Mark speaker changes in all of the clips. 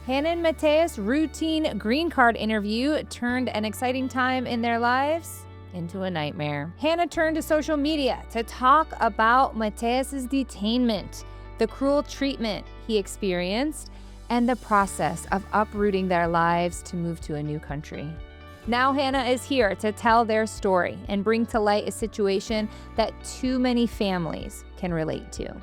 Speaker 1: Hannah and Mateus' routine green card interview turned an exciting time in their lives into a nightmare. Hannah turned to social media to talk about Mateus' detainment, the cruel treatment he experienced, and the process of uprooting their lives to move to a new country. Now Hannah is here to tell their story and bring to light a situation that too many families can relate to.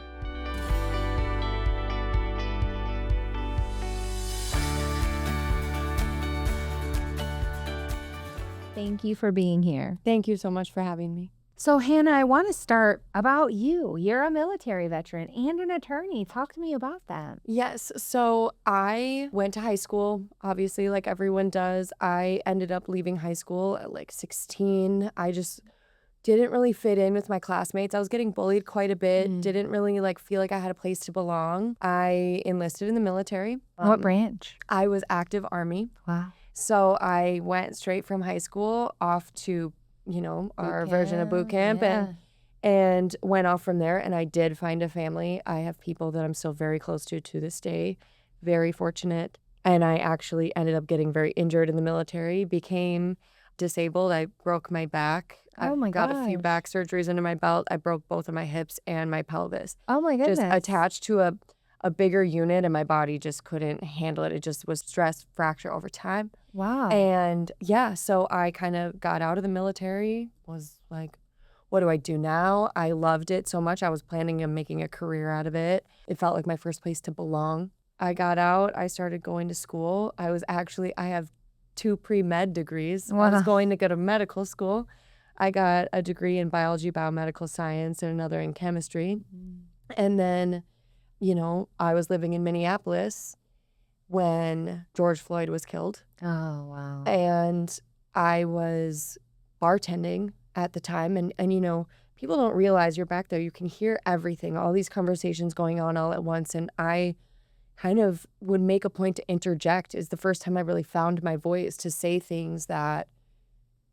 Speaker 1: Thank you for being here.
Speaker 2: Thank you so much for having me.
Speaker 1: So Hannah, I want to start about you. You're a military veteran and an attorney. Talk to me about that.
Speaker 2: Yes, so I went to high school, obviously, like everyone does. I ended up leaving high school at like 16. I just didn't really fit in with my classmates. I was getting bullied quite a bit. Didn't really feel like I had a place to belong. I enlisted in the military.
Speaker 1: What branch?
Speaker 2: I was active Army.
Speaker 1: Wow.
Speaker 2: So I went straight from high school off to, our version of boot camp and went off from there. And I did find a family. I have people that I'm still very close to this day. Very fortunate. And I actually ended up getting very injured in the military, became disabled. I broke my back.
Speaker 1: Oh my
Speaker 2: got a few
Speaker 1: gosh.
Speaker 2: back surgeries under my belt. I broke both of my hips and my pelvis.
Speaker 1: Oh my goodness.
Speaker 2: Just attached to a bigger unit, and my body just couldn't handle it. It just was stress fracture over time.
Speaker 1: Wow.
Speaker 2: And so I kind of got out of the military, was like, what do I do now? I loved it so much. I was planning on making a career out of it. It felt like my first place to belong. I got out. I started going to school. I have 2 pre-med degrees.
Speaker 1: Wow.
Speaker 2: I was going to go to medical school. I got a degree in biology, biomedical science, and another in chemistry. And then, I was living in Minneapolis when George Floyd was killed.
Speaker 1: Oh, wow.
Speaker 2: And I was bartending at the time. And people don't realize you're back there. You can hear everything, all these conversations going on all at once. And I kind of would make a point to interject. Is the first time I really found my voice to say things that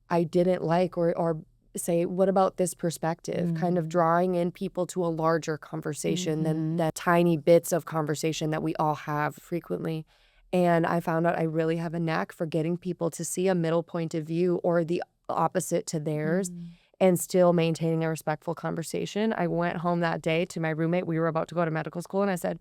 Speaker 2: I didn't like or say, what about this perspective? Kind of drawing in people to a larger conversation than the tiny bits of conversation that we all have frequently. And I found out I really have a knack for getting people to see a middle point of view or the opposite to theirs and still maintaining a respectful conversation. I went home that day to my roommate. We were about to go to medical school, and I said,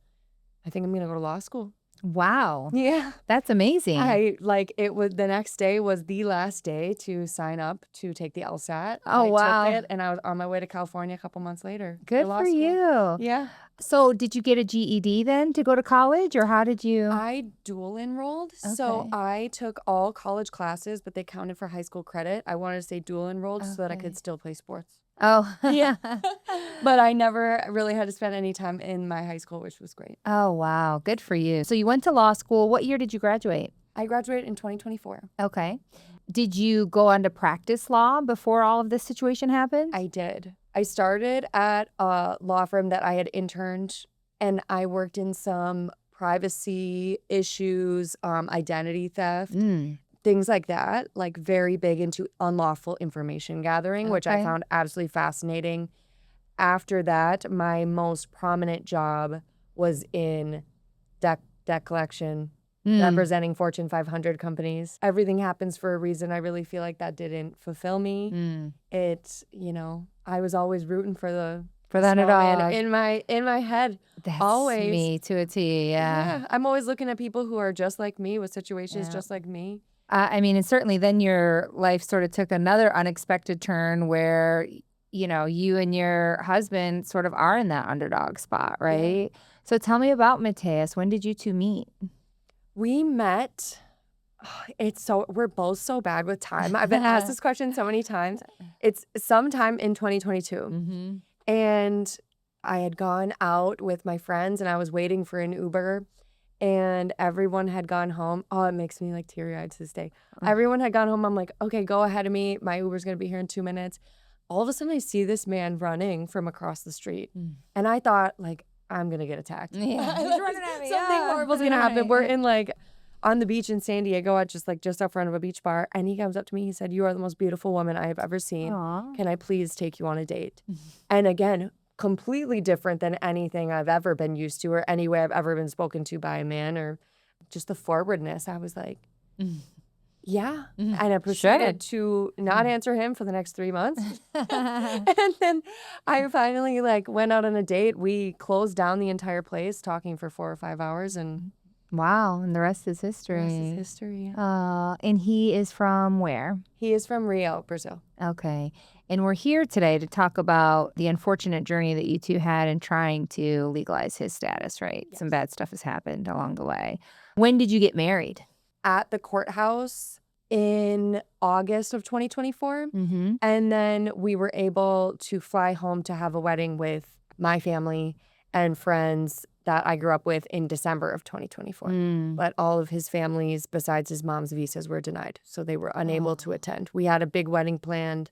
Speaker 2: I think I'm going to go to law school.
Speaker 1: Wow.
Speaker 2: Yeah.
Speaker 1: That's amazing.
Speaker 2: The next day was the last day to sign up to take the LSAT.
Speaker 1: Oh, wow.
Speaker 2: I took it, and I was on my way to California a couple months later.
Speaker 1: Good for you.
Speaker 2: Yeah.
Speaker 1: So did you get a GED then to go to college, or how did you?
Speaker 2: I dual enrolled. So
Speaker 1: Okay.
Speaker 2: I took all college classes, but they counted for high school credit. I wanted to stay dual enrolled so that I
Speaker 1: Okay.
Speaker 2: could still play sports.
Speaker 1: Oh.
Speaker 2: Yeah. But I never really had to spend any time in my high school, which was great.
Speaker 1: Oh, wow. Good for you. So you went to law school. What year did you graduate?
Speaker 2: I graduated in 2024.
Speaker 1: Okay. Did you go on to practice law before all of this situation happened?
Speaker 2: I did. I started at a law firm that I had interned, and I worked in some privacy issues, identity theft, things like that, like very big into unlawful information gathering, which I
Speaker 1: Okay.
Speaker 2: found absolutely fascinating. After that, my most prominent job was in debt collection, representing Fortune 500 companies. Everything happens for a reason. I really feel like that didn't fulfill me. It's, I was always rooting for the
Speaker 1: underdog
Speaker 2: in my head.
Speaker 1: That's
Speaker 2: always.
Speaker 1: me to a T. Yeah.
Speaker 2: I'm always looking at people who are just like me with situations just like me.
Speaker 1: And certainly then your life sort of took another unexpected turn where, you and your husband sort of are in that underdog spot, right? Yeah. So tell me about Mateus. When did you two meet?
Speaker 2: We met. We're both so bad with time. I've been asked this question so many times. It's sometime in 2022. And I had gone out with my friends and I was waiting for an Uber and everyone had gone home. Oh, it makes me teary-eyed to this day. Everyone had gone home. I'm like, okay, go ahead of me. My Uber's going to be here in 2 minutes. All of a sudden I see this man running from across the street. And I thought I'm going to get attacked.
Speaker 1: Yeah. He's running at me.
Speaker 2: Something horrible's going to happen. We're in on the beach in San Diego at just out front of a beach bar. And he comes up to me. He said, "You are the most beautiful woman I have ever seen.
Speaker 1: Aww.
Speaker 2: Can I please take you on a date?" And again, completely different than anything I've ever been used to or any way I've ever been spoken to by a man or just the forwardness. I was like,
Speaker 1: Mm.
Speaker 2: yeah.
Speaker 1: Mm.
Speaker 2: And I
Speaker 1: Sure.
Speaker 2: proceeded to not answer him for the next 3 months. And then I finally like went out on a date. We closed down the entire place talking for 4 or 5 hours, and
Speaker 1: Wow, and the rest is
Speaker 2: the
Speaker 1: history.
Speaker 2: rest is history. Yeah.
Speaker 1: And he is from where?
Speaker 2: He is from Rio, Brazil.
Speaker 1: Okay. And we're here today to talk about the unfortunate journey that you two had in trying to legalize his status, right? Some
Speaker 2: Yes.
Speaker 1: bad stuff has happened along the way. When did you get married?
Speaker 2: At the courthouse in August of 2024.
Speaker 1: Mm-hmm.
Speaker 2: And then we were able to fly home to have a wedding with my family and friends that I grew up with in December of 2024. But all of his families, besides his mom's visas, were denied. So they were unable to attend. We had a big wedding planned.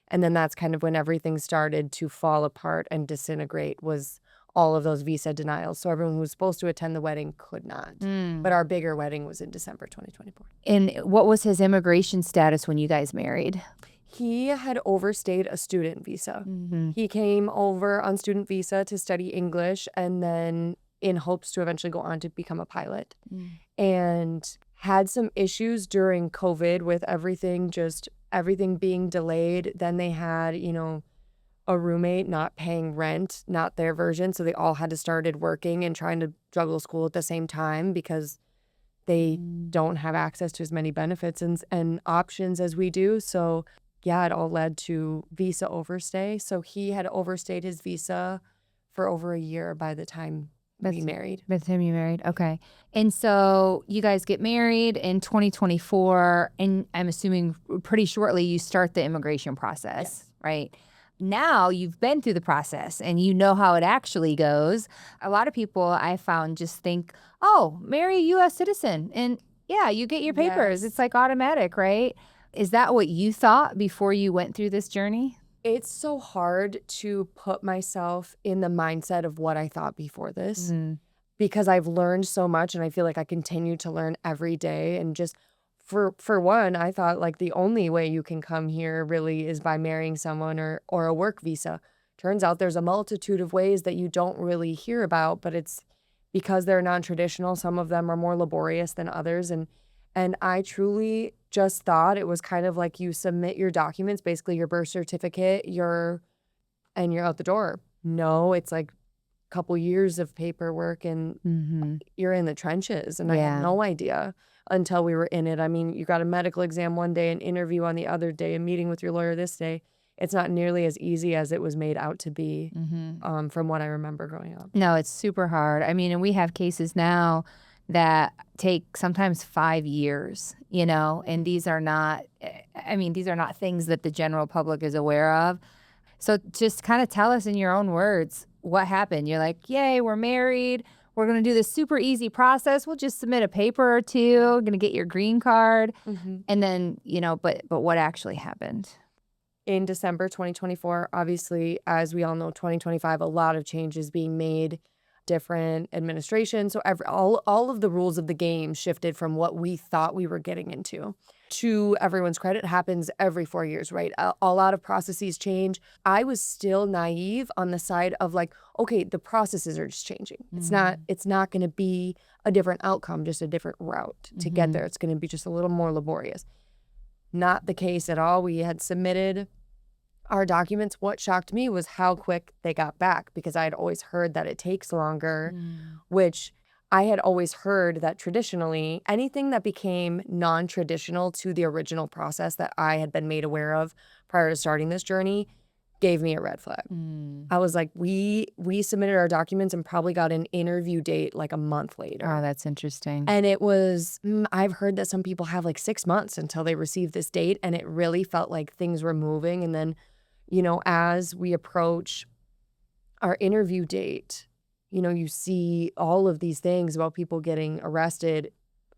Speaker 2: And then that's kind of when everything started to fall apart and disintegrate, was all of those visa denials. So everyone who was supposed to attend the wedding could not. But our bigger wedding was in December 2024.
Speaker 1: And what was his immigration status when you guys married?
Speaker 2: He had overstayed a student visa.
Speaker 1: Mm-hmm.
Speaker 2: He came over on student visa to study English and then in hopes to eventually go on to become a pilot. And had some issues during COVID with everything being delayed. Then they had, a roommate not paying rent, not their version. So they all had to started working and trying to juggle school at the same time because they don't have access to as many benefits and options as we do. So yeah, it all led to visa overstay. So he had overstayed his visa for over a year by the time we married.
Speaker 1: By the time you married, okay. And so you guys get married in 2024, and I'm assuming pretty shortly you start the immigration process, right? Now you've been through the process and you know how it actually goes. A lot of people I found just think, oh, marry a U.S. citizen and yeah, you get your papers.
Speaker 2: Yes.
Speaker 1: It's like automatic, right? Is that what you thought before you went through this journey?
Speaker 2: It's so hard to put myself in the mindset of what I thought before this because I've learned so much and I feel like I continue to learn every day. And just for one, I thought like the only way you can come here really is by marrying someone or a work visa. Turns out there's a multitude of ways that you don't really hear about, but it's because they're non-traditional. Some of them are more laborious than others. And I truly just thought it was kind of like you submit your documents, basically your birth certificate, and you're out the door. No, it's like a couple years of paperwork and you're in the trenches. And I had no idea until we were in it. I mean, you got a medical exam one day, an interview on the other day, a meeting with your lawyer this day. It's not nearly as easy as it was made out to be from what I remember growing up.
Speaker 1: No, it's super hard. I mean, and we have cases now that take sometimes 5 years, and these are not things that the general public is aware of. So just kind of tell us in your own words what happened. You're like, yay, we're married. We're going to do this super easy process. We'll just submit a paper or two. We're going to get your green card. And then, but what actually happened?
Speaker 2: In December 2024, obviously, as we all know, 2025, a lot of changes being made, different administrations. So all of the rules of the game shifted from what we thought we were getting into. To everyone's credit, happens every 4 years, right? A lot of processes change. I was still naive on the side of like, okay, the processes are just changing. It's not going to be a different outcome, just a different route to get there. It's going to be just a little more laborious. Not the case at all. We had submitted our documents. What shocked me was how quick they got back, because I had always heard that it takes longer, which I had always heard that traditionally anything that became non-traditional to the original process that I had been made aware of prior to starting this journey gave me a red flag. I was like, we submitted our documents and probably got an interview date like a month later.
Speaker 1: Oh, that's interesting.
Speaker 2: And it was, I've heard that some people have like 6 months until they receive this date, and it really felt like things were moving. And then, as we approach our interview date, you see all of these things about people getting arrested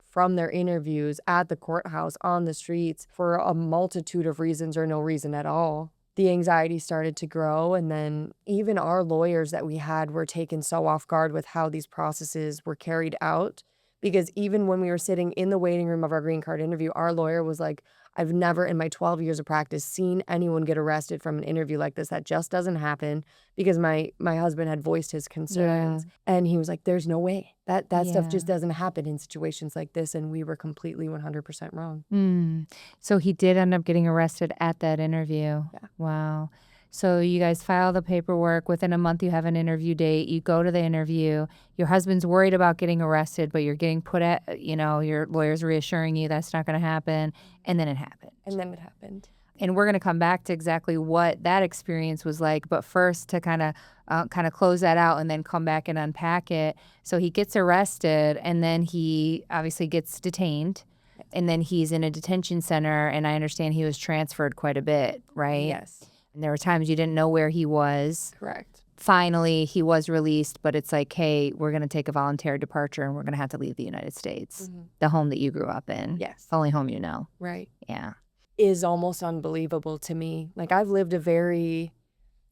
Speaker 2: from their interviews at the courthouse, on the streets, for a multitude of reasons or no reason at all. The anxiety started to grow, and then even our lawyers that we had were taken so off guard with how these processes were carried out Because even when we were sitting in the waiting room of our green card interview, our lawyer was like, I've never in my 12 years of practice seen anyone get arrested from an interview like this. That just doesn't happen, because my husband had voiced his concerns. And he was like, there's no way. That stuff just doesn't happen in situations like this. And we were completely 100% wrong.
Speaker 1: So he did end up getting arrested at that interview.
Speaker 2: Yeah.
Speaker 1: Wow. So you guys file the paperwork. Within a month, you have an interview date. You go to the interview. Your husband's worried about getting arrested, but you're getting put at, your lawyer's reassuring you that's not going to happen. And then it happened. And we're going to come back to exactly what that experience was like. But first, to kind of close that out and then come back and unpack it. So he gets arrested, and then he obviously gets detained. And then he's in a detention center. And I understand he was transferred quite a bit, right?
Speaker 2: Yes.
Speaker 1: And there were times you didn't know where he was.
Speaker 2: Correct.
Speaker 1: Finally, he was released, but it's like, hey, we're going to take a voluntary departure and we're going to have to leave the United States, the home that you grew up in.
Speaker 2: Yes.
Speaker 1: The only home you know.
Speaker 2: Right.
Speaker 1: Yeah.
Speaker 2: Is almost unbelievable to me. Like, I've lived a very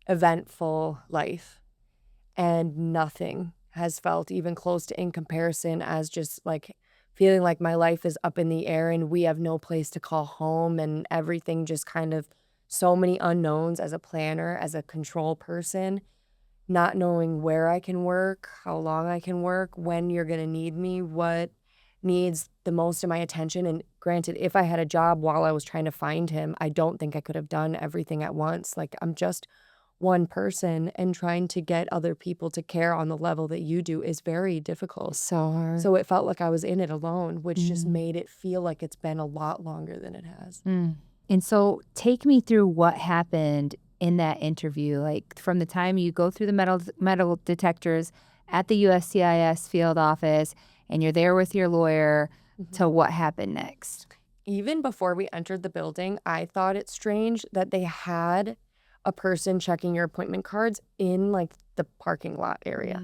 Speaker 2: eventful life, and nothing has felt even close to in comparison as just like feeling like my life is up in the air and we have no place to call home, and everything just kind of so many unknowns as a planner, as a control person, not knowing where I can work, how long I can work, when you're going to need me, what needs the most of my attention. And granted, if I had a job while I was trying to find him, I don't think I could have done everything at once. Like, I'm just one person, and trying to get other people to care on the level that you do is very difficult.
Speaker 1: So hard.
Speaker 2: So it felt like I was in it alone, which just made it feel like it's been a lot longer than it has.
Speaker 1: And so take me through what happened in that interview, like from the time you go through the metal detectors at the USCIS field office and you're there with your lawyer to what happened next.
Speaker 2: Even before we entered the building, I thought it strange that they had a person checking your appointment cards in like the parking lot area.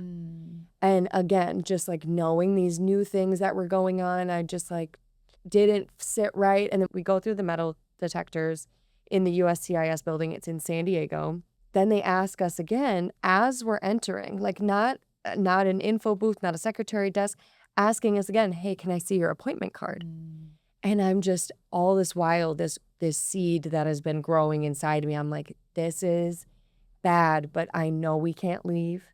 Speaker 2: And again, just like knowing these new things that were going on, I just like didn't sit right. And then we go through the metal detectors in the USCIS building. It's in San Diego. Then they ask us again as we're entering, like not an info booth, not a secretary desk, asking us again, hey, can I see your appointment card? And I'm just, all this while, this seed that has been growing inside me, I'm like, this is bad, but I know we can't leave.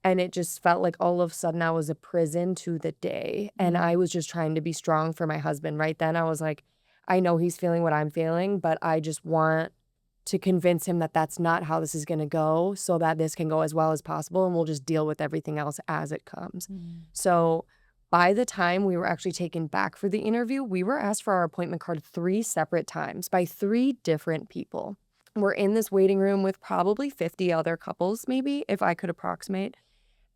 Speaker 2: And it just felt like all of a sudden I was a prison to the day. And I was just trying to be strong for my husband. Right then I was like, I know he's feeling what I'm feeling, but I just want to convince him that that's not how this is going to go, so that this can go as well as possible, and we'll just deal with everything else as it comes. So by the time we were actually taken back for the interview, we were asked for our appointment card 3 separate times by 3 different people. We're in this waiting room with probably 50 other couples, maybe, if I could approximate.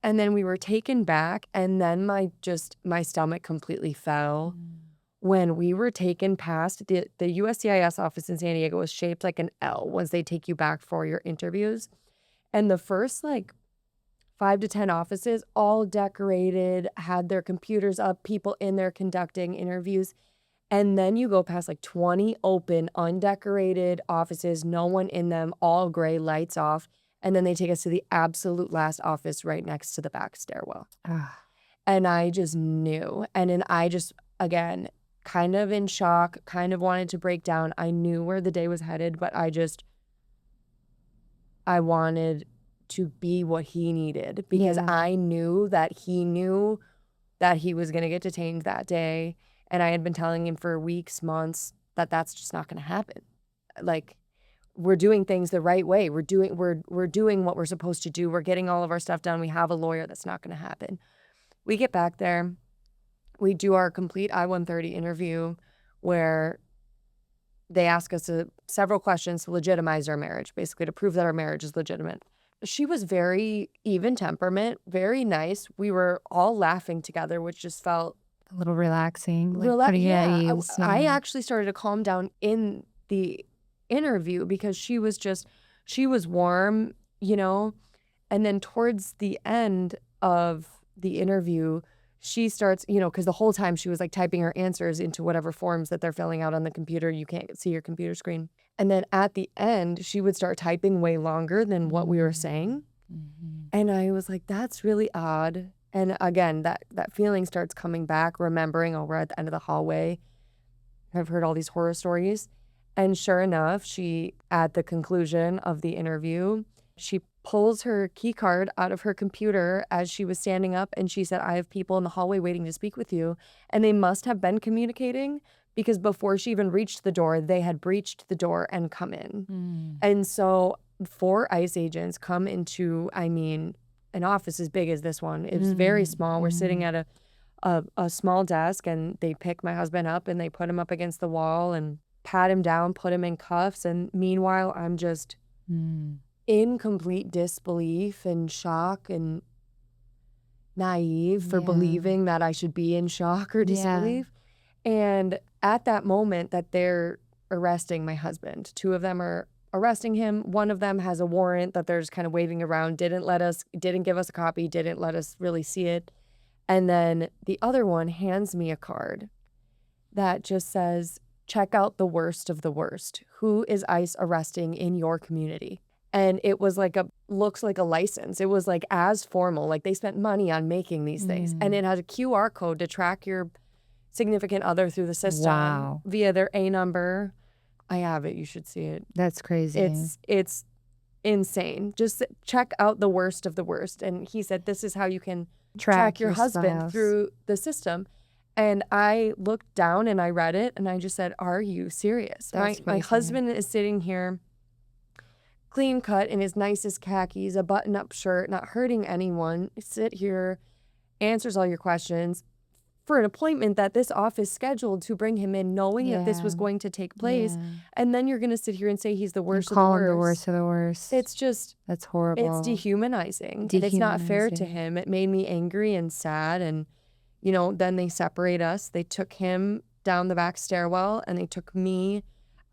Speaker 2: And then we were taken back, and then my stomach completely fell. When we were taken past, the USCIS office in San Diego was shaped like an L once they take you back for your interviews. And the first like 5 to 10 offices, all decorated, had their computers up, people in there conducting interviews. And then you go past like 20 open, undecorated offices, no one in them, all gray, lights off. And then they take us to the absolute last office right next to the back stairwell. And I just knew. And then I just, again, kind of in shock, kind of wanted to break down. I knew where the day was headed, but I wanted to be what he needed, because I knew that he was going to get detained that day. And I had been telling him for weeks, months, that that's just not going to happen. Like, we're doing things the right way. We're doing what we're supposed to do. We're getting all of our stuff done. We have a lawyer. That's not going to happen. We get back there. We do our complete I-130 interview where they ask us several questions to legitimize our marriage, basically to prove that our marriage is legitimate. She was very even temperament, very nice. We were all laughing together, which just felt
Speaker 1: a little relaxing. Like
Speaker 2: I actually started to calm down in the interview because she was warm, and then towards the end of the interview, she starts, because the whole time she was like typing her answers into whatever forms that they're filling out on the computer. You can't see your computer screen. And then at the end, she would start typing way longer than what we were saying. And I was like, that's really odd. And again, that feeling starts coming back, remembering, oh, we're at the end of the hallway. I've heard all these horror stories. And sure enough, at the conclusion of the interview, she pulls her key card out of her computer as she was standing up, and she said, I have people in the hallway waiting to speak with you. And they must have been communicating, because before she even reached the door, they had breached the door and come in. And so 4 ICE agents come into, an office as big as this one. It was very small. We're sitting at a small desk, and they pick my husband up and they put him up against the wall and pat him down, put him in cuffs. And meanwhile, I'm just in complete disbelief and shock and naive for believing that I should be in shock or disbelief. And at that moment that they're arresting my husband, 2 of them are arresting him. One of them has a warrant that they're just kind of waving around, didn't give us a copy, didn't let us really see it. And then the other one hands me a card that just says, check out the worst of the worst. Who is ICE arresting in your community? And it was looks like a license. It was like as formal, like they spent money on making these things. And it has a QR code to track your significant other through the system via their A number. I have it. You should see it.
Speaker 1: That's crazy.
Speaker 2: It's insane. Just check out the worst of the worst. And he said, this is how you can track your husband through the system. And I looked down and I read it and I just said, are you serious? My husband is sitting here clean cut in his nicest khakis, a button-up shirt, not hurting anyone, sit here, answers all your questions for an appointment that this office scheduled to bring him in, knowing that this was going to take place. And then you're going to sit here and say he's the worst of the worst.
Speaker 1: Call him the worst of the worst.
Speaker 2: It's just...
Speaker 1: That's horrible.
Speaker 2: It's dehumanizing. And it's not fair to him. It made me angry and sad. And, then they separate us. They took him down the back stairwell and they took me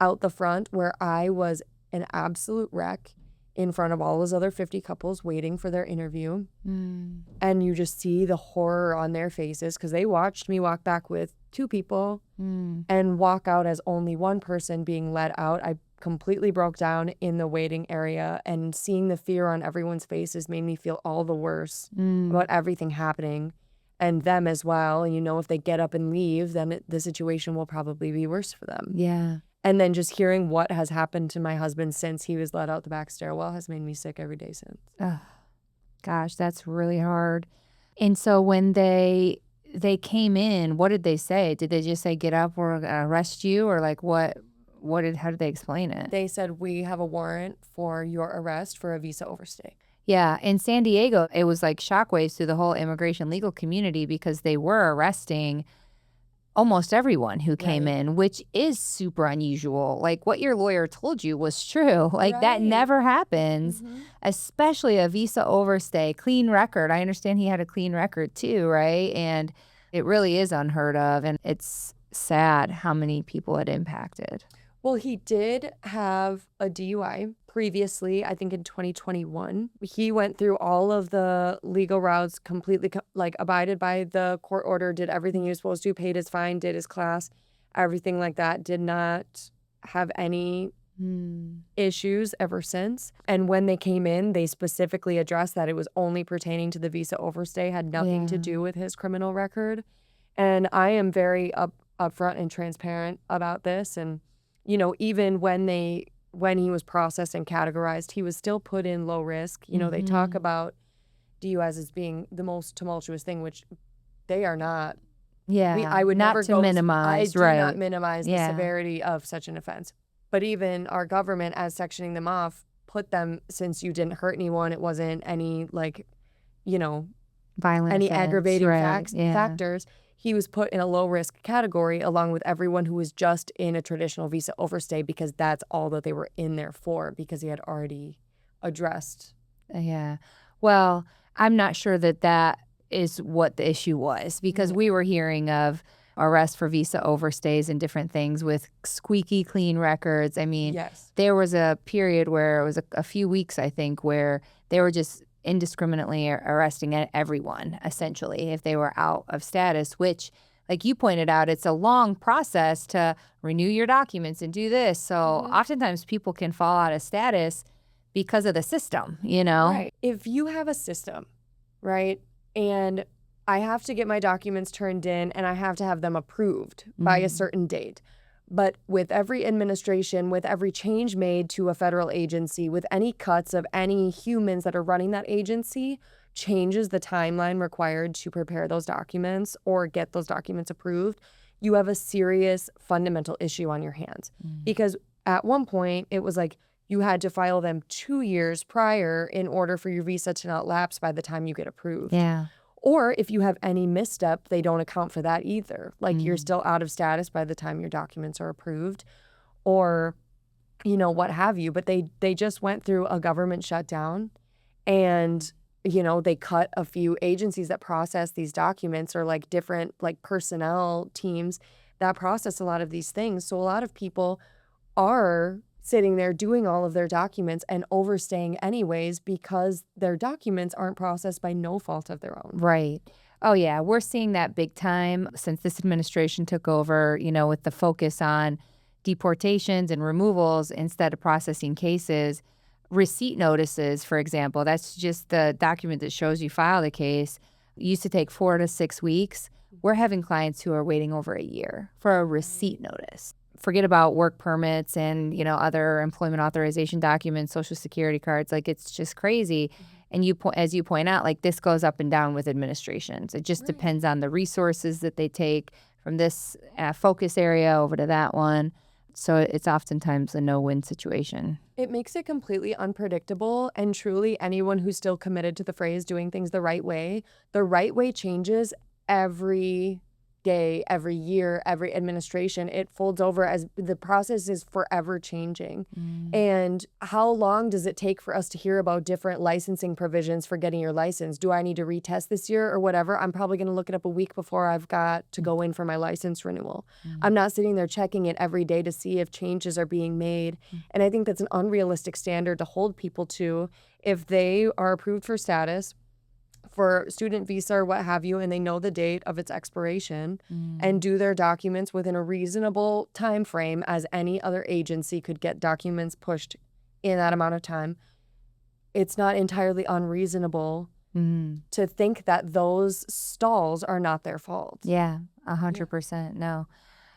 Speaker 2: out the front where I was an absolute wreck in front of all those other 50 couples waiting for their interview. And you just see the horror on their faces because they watched me walk back with 2 people and walk out as only 1 person being let out. I completely broke down in the waiting area, and seeing the fear on everyone's faces made me feel all the worse about everything happening and them as well. And if they get up and leave, then the situation will probably be worse for them.
Speaker 1: Yeah.
Speaker 2: And then just hearing what has happened to my husband since he was let out the back stairwell has made me sick every day since.
Speaker 1: Oh, gosh, that's really hard. And so when they came in, what did they say? Did they just say, get up, we're going to arrest you? Or how did they explain it?
Speaker 2: They said, we have a warrant for your arrest for a visa overstay.
Speaker 1: Yeah. In San Diego, it was like shockwaves through the whole immigration legal community because they were arresting almost everyone who came in, which is super unusual. Like what your lawyer told you was true. Like that never happens, especially a visa overstay, clean record. I understand he had a clean record too, right? And it really is unheard of. And it's sad how many people it impacted.
Speaker 2: Well, he did have a DUI previously, I think in 2021. He went through all of the legal routes, completely abided by the court order, did everything he was supposed to, paid his fine, did his class, everything like that, did not have any issues ever since. And when they came in, they specifically addressed that it was only pertaining to the visa overstay, had nothing to do with his criminal record. And I am very upfront and transparent about this. And even when he was processed and categorized, he was still put in low risk. They talk about DUIs as being the most tumultuous thing, which they are not.
Speaker 1: Yeah,
Speaker 2: I would
Speaker 1: not
Speaker 2: never
Speaker 1: to minimize.
Speaker 2: I do not minimize the severity of such an offense. But even our government, as sectioning them off, put them, since you didn't hurt anyone, it wasn't any
Speaker 1: violent,
Speaker 2: any
Speaker 1: offense,
Speaker 2: aggravating factors. He was put in a low-risk category along with everyone who was just in a traditional visa overstay because that's all that they were in there for, because he had already addressed.
Speaker 1: Yeah. Well, I'm not sure that is what the issue was, because we were hearing of arrests for visa overstays and different things with squeaky clean records. I mean, there was a period where it was a few weeks, I think, where they were just indiscriminately arresting everyone, essentially, if they were out of status, which, like you pointed out, it's a long process to renew your documents and do this. So oftentimes people can fall out of status because of the system,
Speaker 2: Right. If you have a system, right, and I have to get my documents turned in and I have to have them approved by a certain date. But with every administration, with every change made to a federal agency, with any cuts of any humans that are running that agency, changes the timeline required to prepare those documents or get those documents approved, you have a serious fundamental issue on your hands. Because at one point, it was like you had to file them 2 years prior in order for your visa to not lapse by the time you get approved.
Speaker 1: Yeah.
Speaker 2: Or if you have any misstep, they don't account for that either. Like you're still out of status by the time your documents are approved or, you know, what have you. But they just went through a government shutdown and, you know, they cut a few agencies that process these documents or like different like personnel teams that process a lot of these things. So a lot of people are sitting there doing all of their documents and overstaying anyways because their documents aren't processed by no fault of their own.
Speaker 1: Right. Oh, yeah. We're seeing that big time since this administration took over, you know, with the focus on deportations and removals instead of processing cases. Receipt notices, for example, that's just the document that shows you filed a case. It used to take 4 to 6 weeks. We're having clients who are waiting over a year for a receipt notice. Forget about work permits and, you know, other employment authorization documents, social security cards. Like, it's just crazy. And as you point out, like, this goes up and down with administrations. It just depends on the resources that they take from this focus area over to that one. So it's oftentimes a no-win situation.
Speaker 2: It makes it completely unpredictable, and truly anyone who's still committed to the phrase doing things the right way changes every day, every year, every administration. It folds over as the process is forever changing. And how long does it take for us to hear about different licensing provisions for getting your license? Do I need to retest this year or whatever? I'm probably going to look it up a week before I've got to go in for my license renewal. I'm not sitting there checking it every day to see if changes are being made. And I think that's an unrealistic standard to hold people to if they are approved for status, for student visa or what have you, and they know the date of its expiration and do their documents within a reasonable time frame as any other agency could get documents pushed in that amount of time. It's not entirely unreasonable to think that those stalls are not their fault.
Speaker 1: Yeah, 100%. No.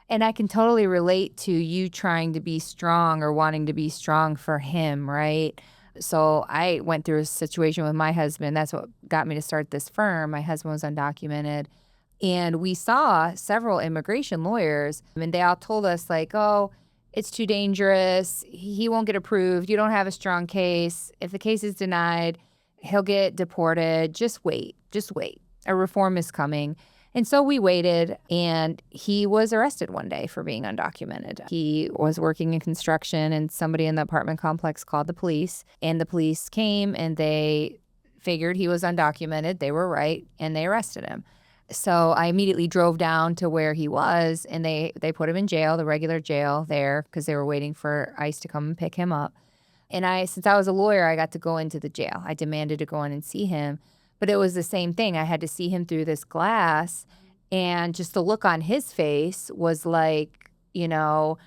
Speaker 1: And I can totally relate to you trying to be strong or wanting to be strong for him, right? So I went through a situation with my husband. That's what got me to start this firm. My husband was undocumented. And we saw several immigration lawyers, and they all told us, like, oh, it's too dangerous. He won't get approved. You don't have a strong case. If the case is denied, he'll get deported. Just wait. Just wait. A reform is coming. And so we waited, and he was arrested one day for being undocumented. He was working in construction, and somebody in the apartment complex called the police, and the police came, and they figured he was undocumented. They were right, and they arrested him. So I immediately drove down to where he was, and they put him in jail, the regular jail there, because they were waiting for ICE to come and pick him up. And since I was a lawyer, I got to go into the jail. I demanded to go in and see him. But it was the same thing. I had to see him through this glass, and just the look on his face was like, you know,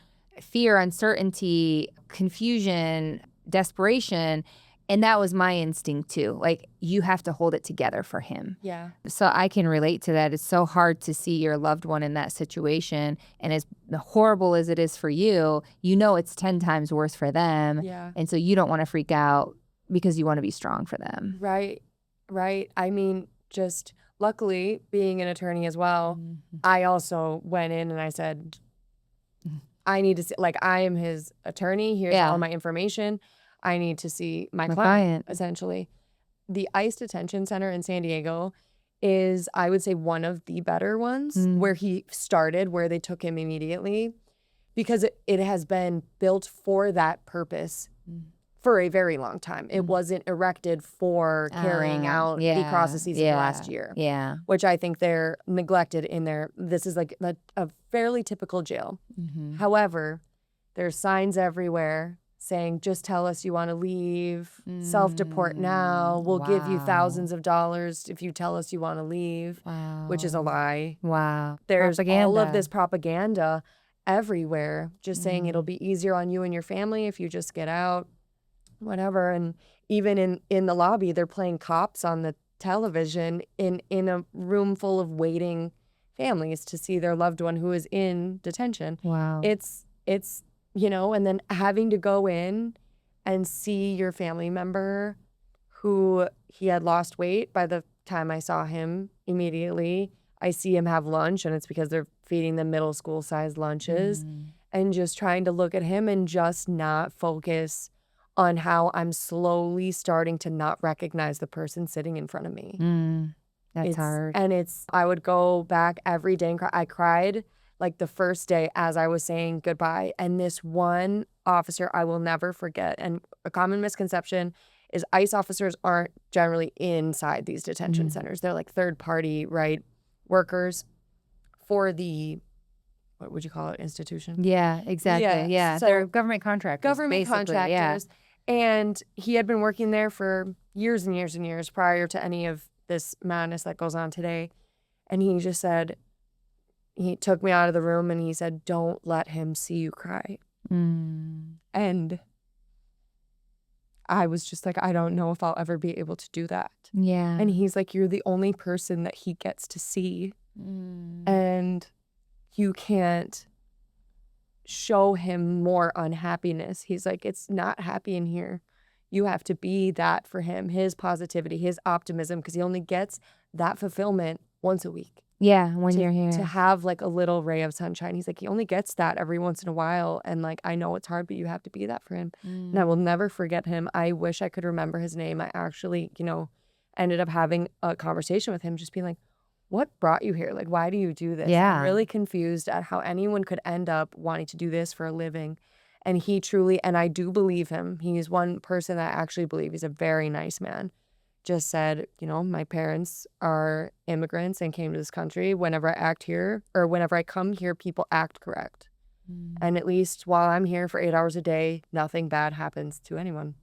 Speaker 1: fear, uncertainty, confusion, desperation. And that was my instinct too. Like, you have to hold it together for him.
Speaker 2: Yeah.
Speaker 1: So I can relate to that. It's so hard to see your loved one in that situation. And as horrible as it is for you, you know it's 10 times worse for them.
Speaker 2: Yeah.
Speaker 1: And so you don't want to freak out because you want to be strong for them.
Speaker 2: Right. Right. I mean, just luckily being an attorney as well, I also went in and I said, I need to see, like, I am his attorney. Here's all my information. I need to see my client, essentially. The ICE Detention Center in San Diego is, I would say, one of the better ones where he started, where they took him immediately, because it has been built for that purpose for a very long time. It wasn't erected for carrying out the processes of the last year.
Speaker 1: Yeah.
Speaker 2: Which I think they're neglected in their, this is like a fairly typical jail. However, there's signs everywhere saying, just tell us you want to leave, self-deport now, we'll give you thousands of dollars if you tell us you want to leave, which is a lie. There's all of this propaganda everywhere, just saying it'll be easier on you and your family if you just get out. Whatever. And even in the lobby, they're playing cops on television in a room full of waiting families to see their loved one who is in detention.
Speaker 1: Wow.
Speaker 2: It's and then having to go in and see your family member who he had lost weight by the time I saw him immediately. I see him have lunch, and it's because they're feeding them middle school sized lunches, and just trying to look at him and just not focus on how I'm slowly starting to not recognize the person sitting in front of me.
Speaker 1: That's hard.
Speaker 2: And I would go back every day and cry. I cried like the first day as I was saying goodbye. And this one officer I will never forget. And a common misconception is ICE officers aren't generally inside these detention centers. They're like third party, right, workers for the, what would you call it, institution?
Speaker 1: Yeah, exactly. Yeah.
Speaker 2: So
Speaker 1: They're government contractors.
Speaker 2: government
Speaker 1: basically.
Speaker 2: contractors.
Speaker 1: Yeah.
Speaker 2: And he had been working there for years and years and years prior to any of this madness that goes on today. And he just said, he took me out of the room and he said, "Don't let him see you cry." And I was just like, I don't know if I'll ever be able to do that.
Speaker 1: Yeah.
Speaker 2: And he's like, "You're the only person that he gets to see. And you can't show him more unhappiness." He's like, "It's not happy in here. You have to be that for him, his positivity, his optimism, because he only gets that fulfillment once a week."
Speaker 1: Yeah, when you're here.
Speaker 2: To have like a little ray of sunshine. He's like, he only gets that every once in a while. And like, I know it's hard, but you have to be that for him. And I will never forget him. I wish I could remember his name. I actually, ended up having a conversation with him, just being like, "What brought you here? Like, why do you do this?"
Speaker 1: Yeah.
Speaker 2: I'm really confused at how anyone could end up wanting to do this for a living. And he truly, and I do believe him. He's one person that I actually believe. He's a very nice man. Just said, "My parents are immigrants and came to this country. Whenever I act here, or whenever I come here, people act correct. And at least while I'm here for 8 hours a day, nothing bad happens to anyone.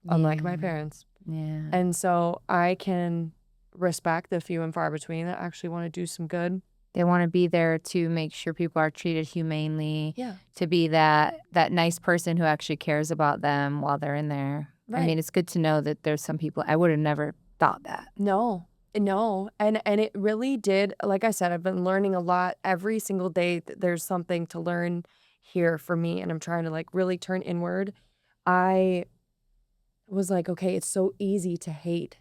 Speaker 2: Unlike my parents."
Speaker 1: Yeah.
Speaker 2: And so I can respect the few and far between that actually want to do some good.
Speaker 1: They want to be there to make sure people are treated humanely.
Speaker 2: Yeah.
Speaker 1: To be that nice person who actually cares about them while they're in there.
Speaker 2: Right.
Speaker 1: I mean, it's good to know that there's some people, I would have never thought that.
Speaker 2: No. And it really did. Like I said, I've been learning a lot every single day. There's something to learn here for me. And I'm trying to like really turn inward. I was like, okay, it's so easy to hate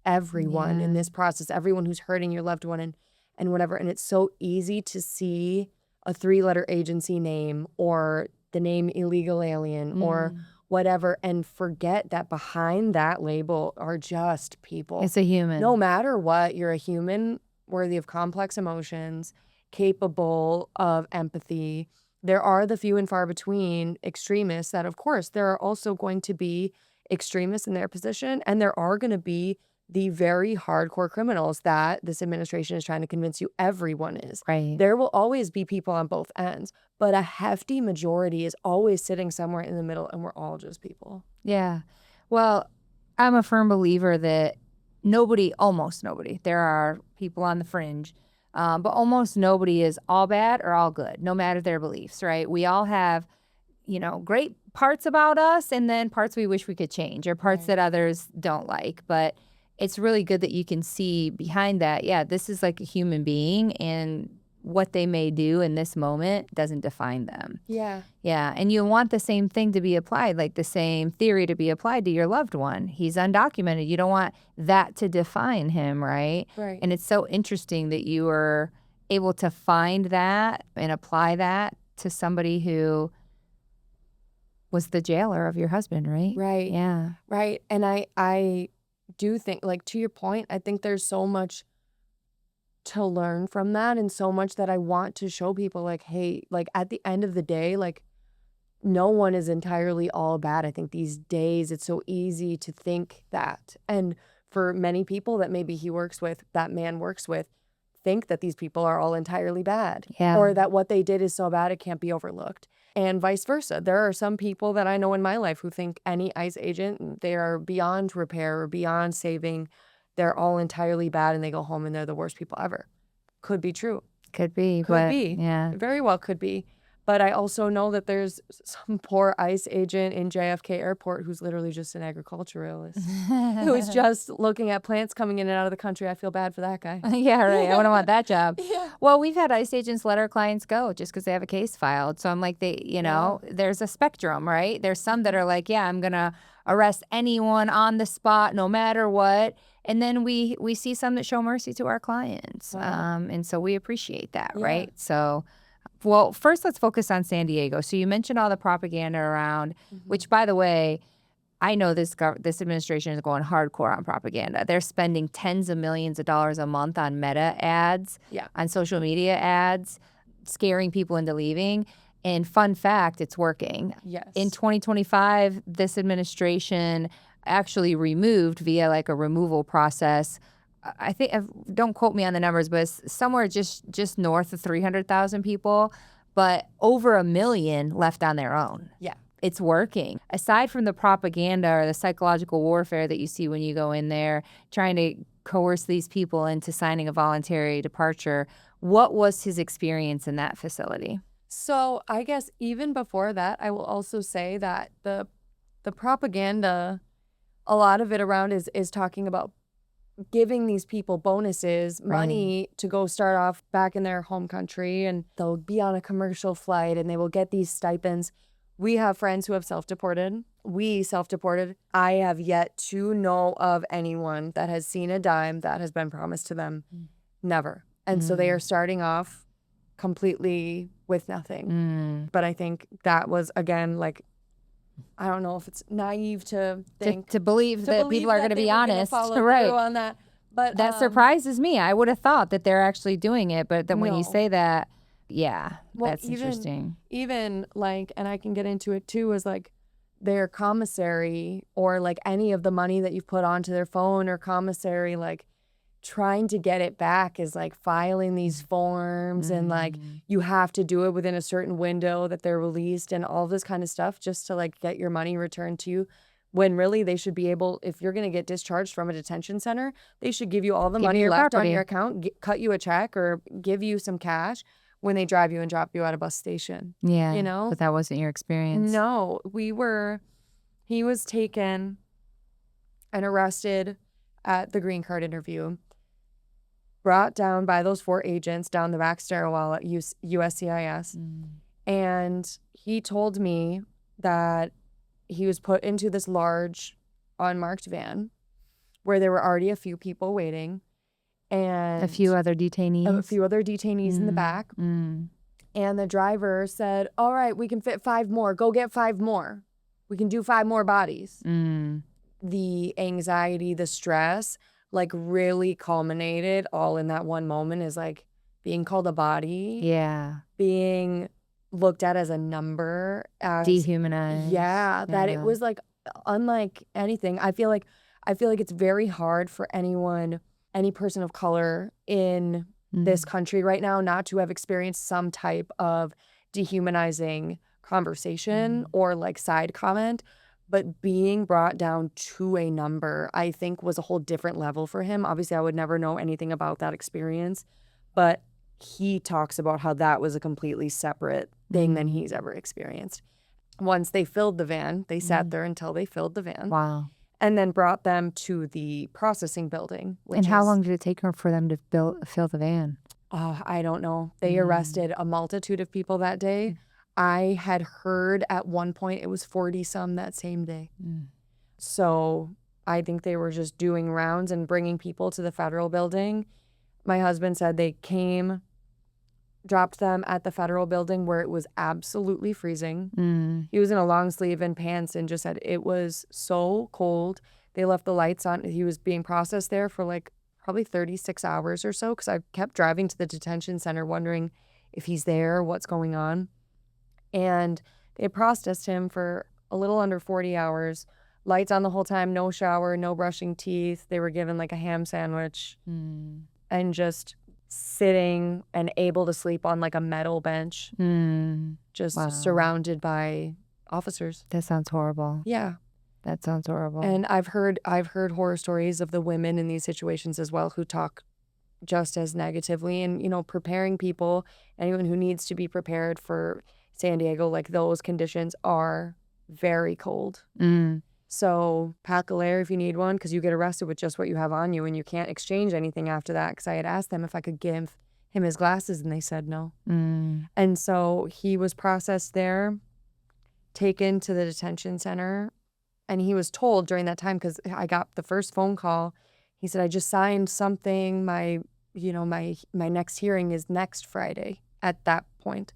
Speaker 2: everyone in this process, everyone who's hurting your loved one and whatever. And it's so easy to see a 3-letter agency name or the name illegal alien or whatever, and forget that behind that label are just people.
Speaker 1: It's a human.
Speaker 2: No matter what, you're a human worthy of complex emotions, capable of empathy. There are the few and far between extremists that, of course, there are also going to be extremists in their position, and there are going to be the very hardcore criminals that this administration is trying to convince you everyone is.
Speaker 1: Right.
Speaker 2: There will always be people on both ends, but a hefty majority is always sitting somewhere in the middle, and we're all just people.
Speaker 1: Yeah. Well, I'm a firm believer that almost nobody, there are people on the fringe, but almost nobody is all bad or all good, no matter their beliefs, right? We all have, great parts about us, and then parts we wish we could change, or parts that others don't like. But it's really good that you can see behind that, yeah, this is like a human being, and what they may do in this moment doesn't define them.
Speaker 2: Yeah.
Speaker 1: Yeah, and you want the same thing to be applied, like the same theory to be applied to your loved one. He's undocumented. You don't want that to define him, right?
Speaker 2: Right.
Speaker 1: And it's so interesting that you were able to find that and apply that to somebody who was the jailer of your husband, right?
Speaker 2: Right.
Speaker 1: Yeah.
Speaker 2: Right. And I do think, like, to your point, I think there's so much to learn from that, and so much that I want to show people, like, hey, like, at the end of the day, like, no one is entirely all bad. I think these days it's so easy to think that. And for many people that maybe that man works with, think that these people are all entirely bad.
Speaker 1: Yeah.
Speaker 2: Or that what they did is so bad it can't be overlooked. And vice versa. There are some people that I know in my life who think any ICE agent, they are beyond repair or beyond saving. They're all entirely bad, and they go home and they're the worst people ever. Could be true.
Speaker 1: Could be.
Speaker 2: Could be.
Speaker 1: Yeah.
Speaker 2: Very well could be. But I also know that there's some poor ICE agent in JFK Airport who's literally just an agriculturalist who's just looking at plants coming in and out of the country. I feel bad for that guy.
Speaker 1: Yeah, right. I wouldn't want that job.
Speaker 2: Yeah.
Speaker 1: Well, we've had ICE agents let our clients go just because they have a case filed. So I'm like, there's a spectrum, right? There's some that are like, yeah, I'm going to arrest anyone on the spot, no matter what. And then we see some that show mercy to our clients.
Speaker 2: Wow.
Speaker 1: And so we appreciate that,
Speaker 2: Yeah.
Speaker 1: right? So, well, first let's focus on San Diego. So you mentioned all the propaganda around, which, by the way, I know this administration is going hardcore on propaganda. They're spending tens of millions of dollars a month on meta ads, on social media ads, scaring people into leaving. And fun fact, it's working.
Speaker 2: Yes.
Speaker 1: In 2025, this administration actually removed via like a removal process. I think, don't quote me on the numbers, but it's somewhere just north of 300,000 people, but over 1 million left on their own.
Speaker 2: Yeah.
Speaker 1: It's working. Aside from the propaganda or the psychological warfare that you see when you go in there, trying to coerce these people into signing a voluntary departure, what was his experience in that facility?
Speaker 2: So I guess even before that, I will also say that the propaganda, a lot of it around is talking about giving these people bonuses, money to go start off back in their home country, and they'll be on a commercial flight and they will get these stipends. We have friends who have self-deported. We self-deported. I have yet to know of anyone that has seen a dime that has been promised to them. Never. And so they are starting off completely with nothing. But I think that was, again, like, I don't know if it's naive to think
Speaker 1: to believe that people are going to be honest,
Speaker 2: follow
Speaker 1: right?
Speaker 2: through on that, but
Speaker 1: that surprises me. I would have thought that they're actually doing it, but then when you say that, that's interesting.
Speaker 2: Even like, and I can get into it too, is like their commissary or like any of the money that you've put onto their phone or commissary, like trying to get it back is like filing these forms and like you have to do it within a certain window that they're released and all this kind of stuff just to like get your money returned to you, when really they should be able, if you're going to get discharged from a detention center, they should give you all the money left on your account, cut you a check or give you some cash when they drive you and drop you at a bus station.
Speaker 1: Yeah,
Speaker 2: you know,
Speaker 1: but that wasn't your experience.
Speaker 2: No, he was taken and arrested at the green card interview, brought down by those 4 agents down the back stairwell at USCIS. And he told me that he was put into this large unmarked van where there were already a few people waiting and
Speaker 1: a few other detainees
Speaker 2: in the back. And the driver said, all right, we can fit 5 more. Go get 5 more. We can do 5 more bodies. The anxiety, the stress, like really culminated all in that one moment, is like being called a body. Yeah. Being looked at as a number. As,
Speaker 1: dehumanized.
Speaker 2: Yeah. That it was like unlike anything. I feel like it's very hard for any person of color in this country right now not to have experienced some type of dehumanizing conversation or like side comment. But being brought down to a number, I think, was a whole different level for him. Obviously, I would never know anything about that experience, but he talks about how that was a completely separate thing than he's ever experienced. Once they filled the van, they sat there until they filled the van.
Speaker 1: Wow.
Speaker 2: And then brought them to the processing building.
Speaker 1: And how long did it take for them to fill the van?
Speaker 2: Oh, I don't know. They arrested a multitude of people that day. I had heard at one point it was 40-some that same day. So I think they were just doing rounds and bringing people to the federal building. My husband said they came, dropped them at the federal building where it was absolutely freezing. He was in a long sleeve and pants and just said it was so cold. They left the lights on. He was being processed there for like probably 36 hours or so because I kept driving to the detention center wondering if he's there, what's going on. And they processed him for a little under 40 hours, lights on the whole time, no shower, no brushing teeth. They were given like a ham sandwich and just sitting and able to sleep on like a metal bench, just surrounded by officers.
Speaker 1: That sounds horrible.
Speaker 2: Yeah.
Speaker 1: That sounds horrible.
Speaker 2: And I've heard horror stories of the women in these situations as well who talk just as negatively and, you know, preparing people, anyone who needs to be prepared for San Diego, like those conditions are very cold.
Speaker 1: Mm.
Speaker 2: So pack a layer if you need one, because you get arrested with just what you have on you, and you can't exchange anything after that. Because I had asked them if I could give him his glasses, and they said no.
Speaker 1: Mm.
Speaker 2: And so he was processed there, taken to the detention center, and he was told during that time, because I got the first phone call, he said, I just signed something. My next hearing is next Friday at that point.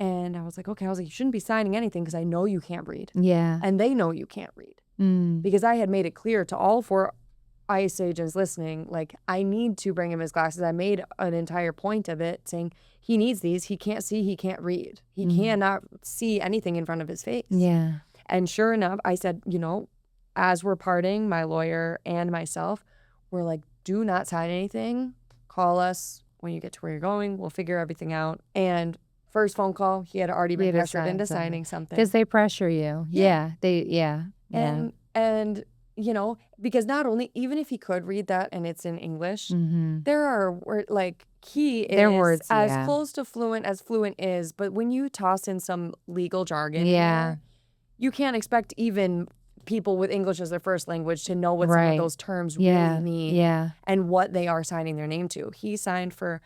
Speaker 2: And I was like, okay. I was like, you shouldn't be signing anything because I know you can't read.
Speaker 1: Yeah.
Speaker 2: And they know you can't read.
Speaker 1: Mm.
Speaker 2: Because I had made it clear to all 4 ICE agents listening, like, I need to bring him his glasses. I made an entire point of it saying he needs these. He can't see, he can't read. He cannot see anything in front of his face.
Speaker 1: Yeah.
Speaker 2: And sure enough, I said, as we're parting, my lawyer and myself, we're like, do not sign anything. Call us when you get to where you're going. We'll figure everything out. And first phone call, he had already been pressured into signing something.
Speaker 1: Because they pressure you. Yeah.
Speaker 2: And because not only, even if he could read that and it's in English, there are he is
Speaker 1: Their words,
Speaker 2: as close to fluent as fluent is, but when you toss in some legal jargon in there, you can't expect even people with English as their first language to know what some of those terms really mean and what they are signing their name to. He signed for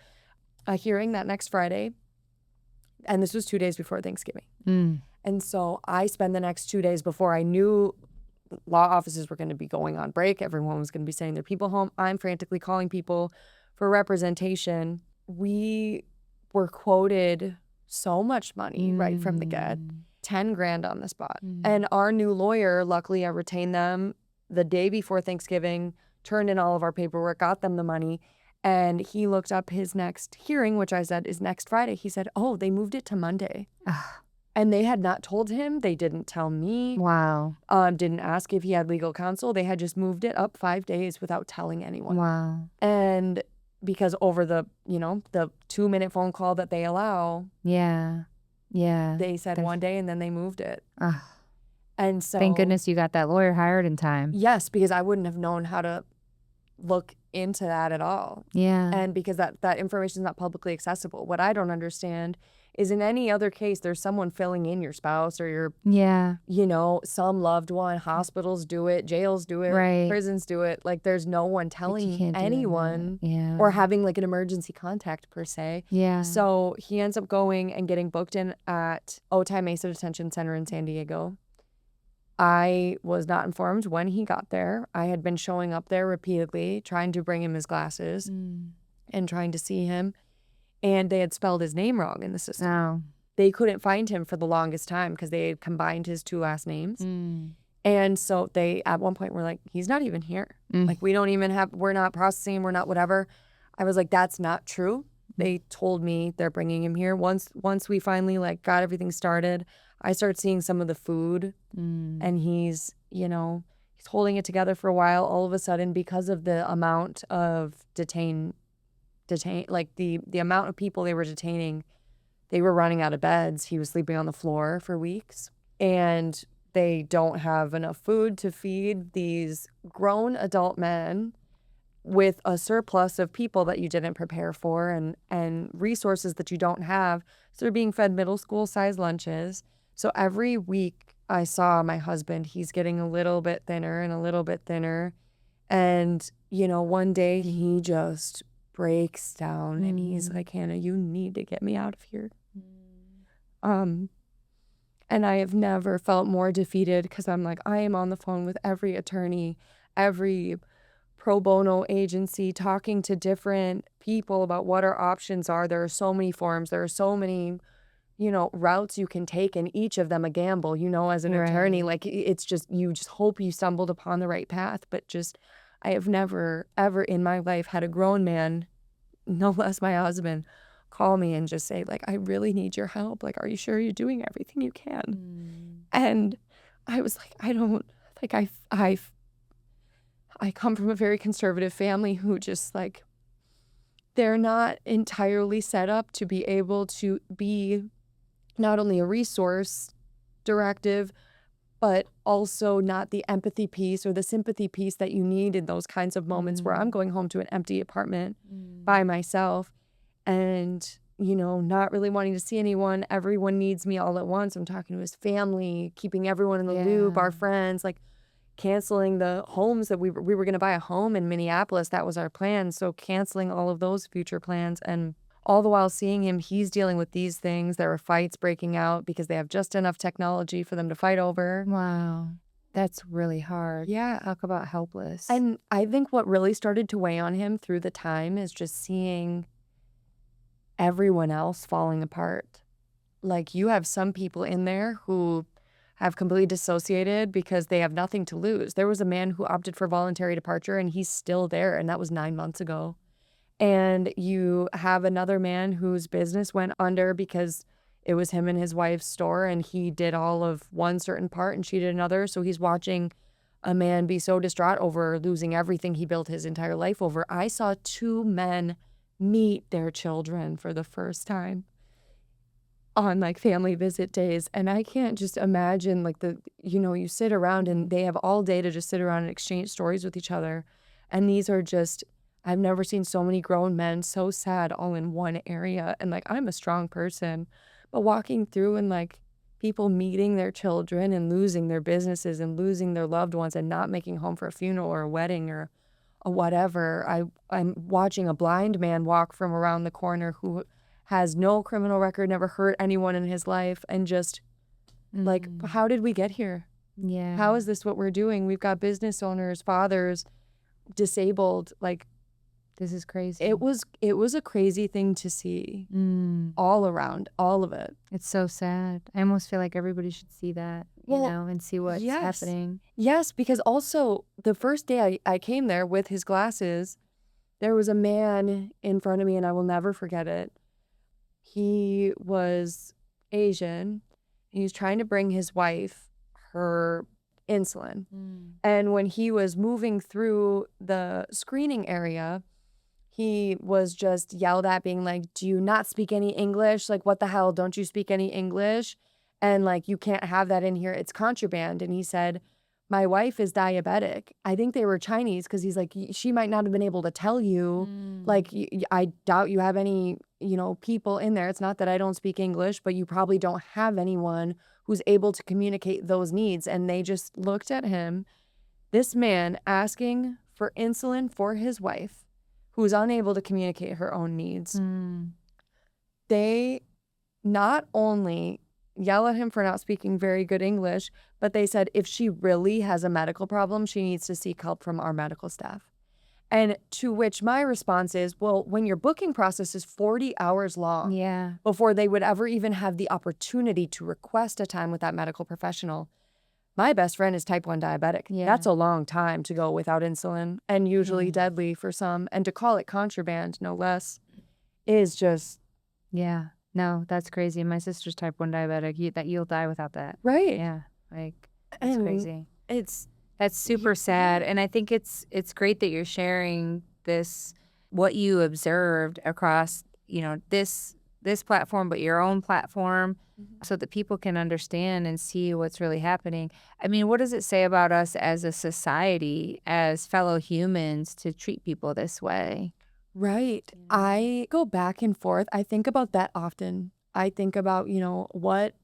Speaker 2: a hearing that next Friday, and this was 2 days before Thanksgiving. And so I spent the next 2 days, before I knew law offices were going to be going on break, everyone was going to be sending their people home, I'm frantically calling people for representation. We were quoted so much money right from the get, 10 grand on the spot. And our new lawyer, luckily I retained them the day before Thanksgiving, turned in all of our paperwork, got them the money. And he looked up his next hearing, which I said is next Friday. He said, oh, they moved it to Monday. And they had not told him. They didn't tell me.
Speaker 1: Wow.
Speaker 2: Didn't ask if he had legal counsel. They had just moved it up 5 days without telling anyone.
Speaker 1: Wow.
Speaker 2: And because over the 2-minute phone call that they allow.
Speaker 1: Yeah.
Speaker 2: They said one day and then they moved it. And so.
Speaker 1: Thank goodness you got that lawyer hired in time.
Speaker 2: Yes, because I wouldn't have known how to look into that at all.
Speaker 1: Yeah.
Speaker 2: And because that information is not publicly accessible. What I don't understand is, in any other case, there's someone filling in your spouse or your, some loved one. Hospitals do it, jails do it, prisons do it. Like, there's no one telling anyone or having like an emergency contact per se.
Speaker 1: Yeah.
Speaker 2: So he ends up going and getting booked in at Otay Mesa Detention Center in San Diego. I was not informed when he got there. I had been showing up there repeatedly, trying to bring him his glasses and trying to see him. And they had spelled his name wrong in the system.
Speaker 1: Oh.
Speaker 2: They couldn't find him for the longest time because they had combined his 2 last names. And so they, at one point, were like, he's not even here. Like, we're not processing, we're not whatever. I was like, that's not true. They told me they're bringing him here. Once we finally got everything started, I started seeing some of the food, and he's holding it together for a while. All of a sudden, because of the amount of the amount of people they were detaining, they were running out of beds. He was sleeping on the floor for weeks, and they don't have enough food to feed these grown adult men with a surplus of people that you didn't prepare for and resources that you don't have. So they're being fed middle school size lunches. So every week I saw my husband, he's getting a little bit thinner and a little bit thinner. And, one day he just breaks down and he's like, Hannah, you need to get me out of here. And I have never felt more defeated, because I'm like, I am on the phone with every attorney, every pro bono agency, talking to different people about what our options are. There are so many forms. There are so many routes you can take, and each of them a gamble, as an attorney. Like, it's just, you just hope you stumbled upon the right path. But just, I have never, ever in my life had a grown man, no less my husband, call me and just say, like, I really need your help. Like, are you sure you're doing everything you can? And I was like, I don't, like, I come from a very conservative family who just, like, they're not entirely set up to be able to be not only a resource directive, but also not the empathy piece or the sympathy piece that you need in those kinds of moments where I'm going home to an empty apartment by myself. And not really wanting to see anyone. Everyone needs me all at once. I'm talking to his family, keeping everyone in the loop, our friends, like canceling the homes that we were going to buy a home in Minneapolis. That was our plan. So canceling all of those future plans. And all the while seeing him, he's dealing with these things. There are fights breaking out because they have just enough technology for them to fight over.
Speaker 1: Wow. That's really hard.
Speaker 2: Yeah.
Speaker 1: Talk about helpless.
Speaker 2: And I think what really started to weigh on him through the time is just seeing everyone else falling apart. Like, you have some people in there who have completely dissociated because they have nothing to lose. There was a man who opted for voluntary departure and he's still there, and that was 9 months ago. And you have another man whose business went under because it was him and his wife's store, and he did all of one certain part and she did another. So he's watching a man be so distraught over losing everything he built his entire life over. I saw 2 men meet their children for the first time on like family visit days. And I can't just imagine like you sit around and they have all day to just sit around and exchange stories with each other. And these are just, I've never seen so many grown men so sad all in one area. And like, I'm a strong person, but walking through and like people meeting their children and losing their businesses and losing their loved ones and not making home for a funeral or a wedding or a whatever. I'm watching a blind man walk from around the corner who has no criminal record, never hurt anyone in his life, and just like, how did we get here?
Speaker 1: Yeah.
Speaker 2: How is this what we're doing? We've got business owners, fathers, disabled. Like,
Speaker 1: This is crazy.
Speaker 2: it was a crazy thing to see all around, all of it.
Speaker 1: It's so sad. I almost feel like everybody should see that, and see what's happening.
Speaker 2: Yes, because also the first day I came there with his glasses, there was a man in front of me, and I will never forget it. He was Asian. He was trying to bring his wife her insulin. And when he was moving through the screening area, he was just yelled at, being like, do you not speak any English? Like, what the hell? Don't you speak any English? And like, you can't have that in here. It's contraband. And he said, my wife is diabetic. I think they were Chinese because he's like, she might not have been able to tell you. Like, I doubt you have any, people in there. It's not that I don't speak English, but you probably don't have anyone who's able to communicate those needs. And they just looked at him, this man asking for insulin for his wife, who's unable to communicate her own needs. They not only yell at him for not speaking very good English, but they said if she really has a medical problem, she needs to seek help from our medical staff. And to which my response is, well, when your booking process is 40 hours long before they would ever even have the opportunity to request a time with that medical professional, my best friend is type 1 diabetic. That's a long time to go without insulin, and usually deadly for some. And to call it contraband, no less, is just...
Speaker 1: No, that's crazy. My sister's type 1 diabetic. You'll die without that.
Speaker 2: Right.
Speaker 1: Yeah. Like, it's crazy.
Speaker 2: That's
Speaker 1: super sad. And I think it's great that you're sharing this, what you observed across, this platform, but your own platform, so that people can understand and see what's really happening. I mean, what does it say about us as a society, as fellow humans, to treat people this way?
Speaker 2: Right. I go back and forth. I think about that often. I think about, what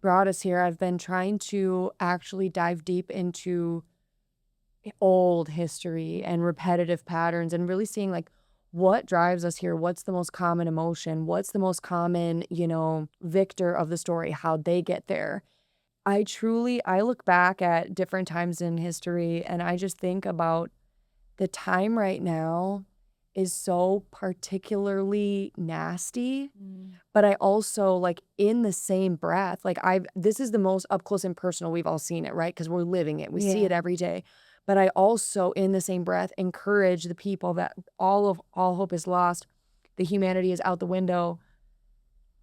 Speaker 2: brought us here. I've been trying to actually dive deep into old history and repetitive patterns and really seeing like what drives us here. What's the most common emotion? What's the most common, victor of the story, how they get there. I look back at different times in history and I just think about the time right now is so particularly nasty, but I also like in the same breath, like this is the most up close and personal we've all seen it, right? Because we're living it. We see it every day. But I also in the same breath encourage the people that all hope is lost. The humanity is out the window.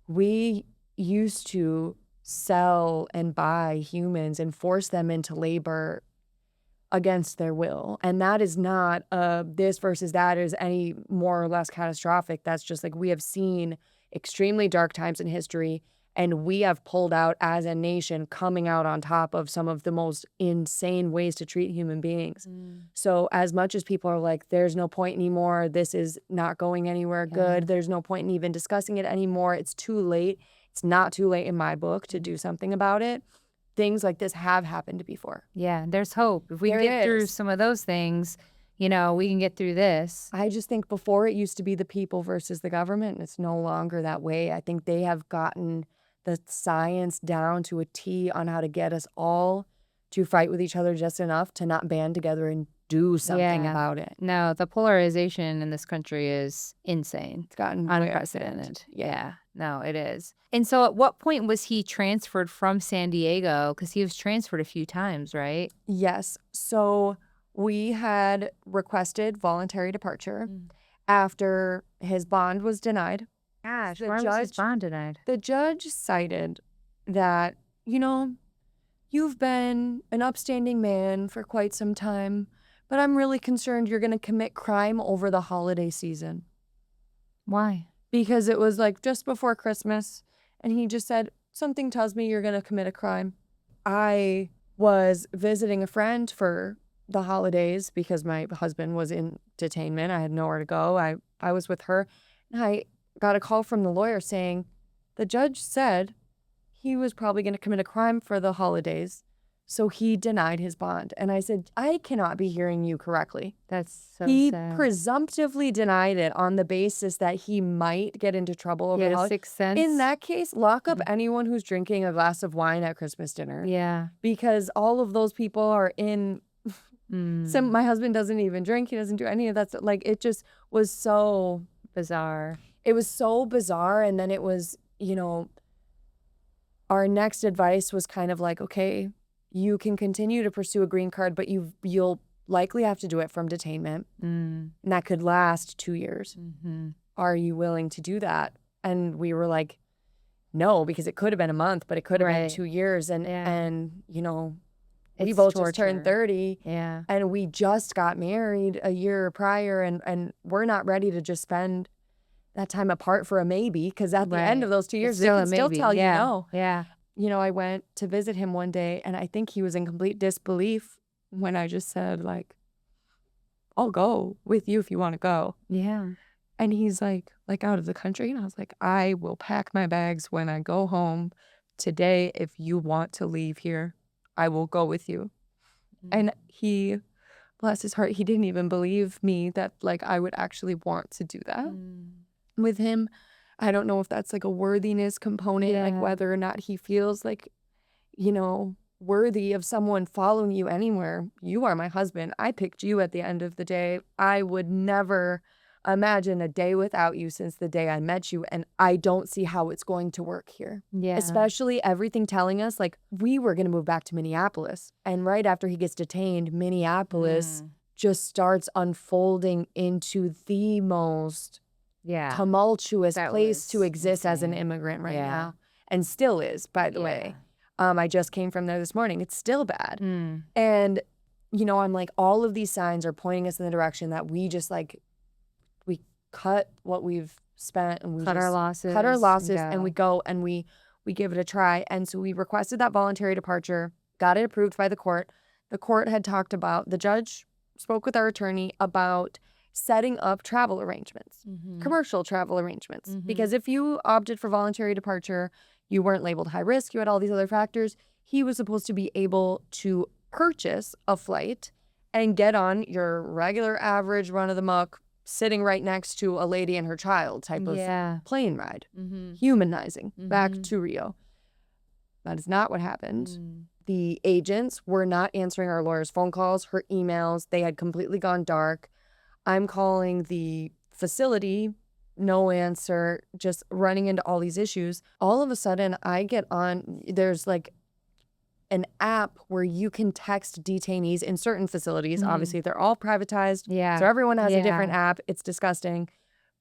Speaker 2: We used to sell and buy humans and force them into labor against their will. And that is not this versus that is any more or less catastrophic. That's just like we have seen extremely dark times in history And we have pulled out as a nation, coming out on top of some of the most insane ways to treat human beings. So as much as people are like, there's no point anymore, this is not going anywhere good, there's no point in even discussing it anymore, it's too late. It's not too late in my book to do something about it. Things like this have happened before.
Speaker 1: Yeah, there's hope. If we can get through some of those things, we can get through this.
Speaker 2: I just think before it used to be the people versus the government, and it's no longer that way. I think they have gotten the science down to a T on how to get us all to fight with each other just enough to not band together and do something about it.
Speaker 1: No, the polarization in this country is insane.
Speaker 2: It's gotten
Speaker 1: unprecedented. Yeah, no, it is. And so at what point was he transferred from San Diego? Because he was transferred a few times, right?
Speaker 2: Yes. So we had requested voluntary departure after his bond was denied.
Speaker 1: Gosh, why was his bond denied?
Speaker 2: The judge cited that, you've been an upstanding man for quite some time, but I'm really concerned you're going to commit crime over the holiday season.
Speaker 1: Why?
Speaker 2: Because it was like just before Christmas, and he just said, something tells me you're going to commit a crime. I was visiting a friend for the holidays because my husband was in detainment. I had nowhere to go. I was with her, and I got a call from the lawyer saying the judge said he was probably going to commit a crime for the holidays, so he denied his bond. And I said, I cannot be hearing you correctly.
Speaker 1: That's so
Speaker 2: he
Speaker 1: sad.
Speaker 2: Presumptively denied it on the basis that he might get into trouble over the holidays.
Speaker 1: Sixth sense.
Speaker 2: In that case, lock up anyone who's drinking a glass of wine at Christmas dinner.
Speaker 1: Yeah.
Speaker 2: Because all of those people are in... my husband doesn't even drink. He doesn't do any of that. Like, it just was so...
Speaker 1: bizarre.
Speaker 2: It was so bizarre. And then it was, our next advice was kind of like, okay, you can continue to pursue a green card, but you'll likely have to do it from detainment. And that could last 2 years. Are you willing to do that? And we were like, no, because it could have been a month, but it could have been 2 years. And we both just turned 30.
Speaker 1: Yeah.
Speaker 2: And we just got married a year prior, and we're not ready to just spend that time apart for a maybe, because at the end of those 2 years, they can still tell you no.
Speaker 1: Yeah.
Speaker 2: I went to visit him one day, and I think he was in complete disbelief when I just said, like, I'll go with you if you want to go.
Speaker 1: Yeah.
Speaker 2: And he's like out of the country. And I was like, I will pack my bags when I go home today. If you want to leave here, I will go with you. And he, bless his heart, he didn't even believe me that, like, I would actually want to do that with him. I don't know if that's like a worthiness component, like whether or not he feels like, worthy of someone following you anywhere. You are my husband. I picked you at the end of the day. I would never imagine a day without you since the day I met you, and I don't see how it's going to work here.
Speaker 1: Yeah.
Speaker 2: Especially everything telling us, like, we were going to move back to Minneapolis. And right after he gets detained, Minneapolis just starts unfolding into the most tumultuous place to exist as an immigrant right now. And still is, by the way. I just came from there this morning. It's still bad. And, I'm like, all of these signs are pointing us in the direction that we just, like, we cut what we've spent, and we
Speaker 1: cut our losses,
Speaker 2: and we go and we give it a try. And so we requested that voluntary departure, got it approved by the court. The court had talked about, the judge spoke with our attorney about setting up travel arrangements, commercial travel arrangements. Because if you opted for voluntary departure, you weren't labeled high risk, you had all these other factors. He was supposed to be able to purchase a flight and get on your regular average run-of-the-muck, sitting right next to a lady and her child type of plane ride, humanizing, back to Rio. That is not what happened. The agents were not answering our lawyer's phone calls, her emails. They had completely gone dark. I'm calling the facility, no answer, just running into all these issues. All of a sudden, I get on, there's like an app where you can text detainees in certain facilities. Obviously, they're all privatized. So everyone has a different app. It's disgusting.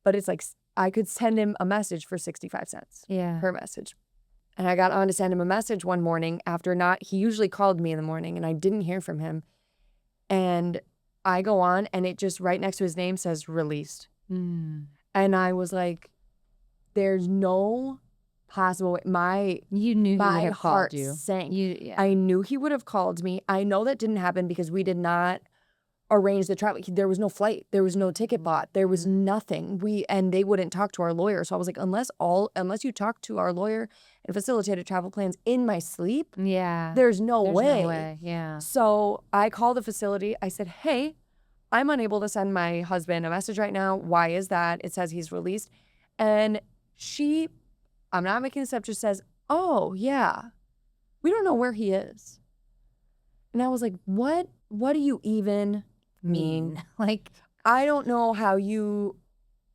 Speaker 2: But it's like, I could send him a message for 65 cents per message. And I got on to send him a message one morning after he usually called me in the morning, and I didn't hear from him. And I go on, and it just right next to his name says released. And I was like, there's no possible way.
Speaker 1: You knew he would
Speaker 2: My
Speaker 1: have called
Speaker 2: heart
Speaker 1: you.
Speaker 2: sank.
Speaker 1: Yeah.
Speaker 2: I knew he would have called me. I know that didn't happen because we did not arrange the travel. There was no flight. There was no ticket bought. There was nothing. And they wouldn't talk to our lawyer. So I was like, unless you talk to our lawyer and facilitated travel plans in my sleep,
Speaker 1: Yeah.
Speaker 2: there's no
Speaker 1: There's
Speaker 2: way.
Speaker 1: no way. Yeah.
Speaker 2: So I called the facility. I said, hey, I'm unable to send my husband a message right now. Why is that? It says he's released. And I'm not making this up, just says, oh, yeah, we don't know where he is. And I was like, what do you even mean?
Speaker 1: Like,
Speaker 2: I don't know how you,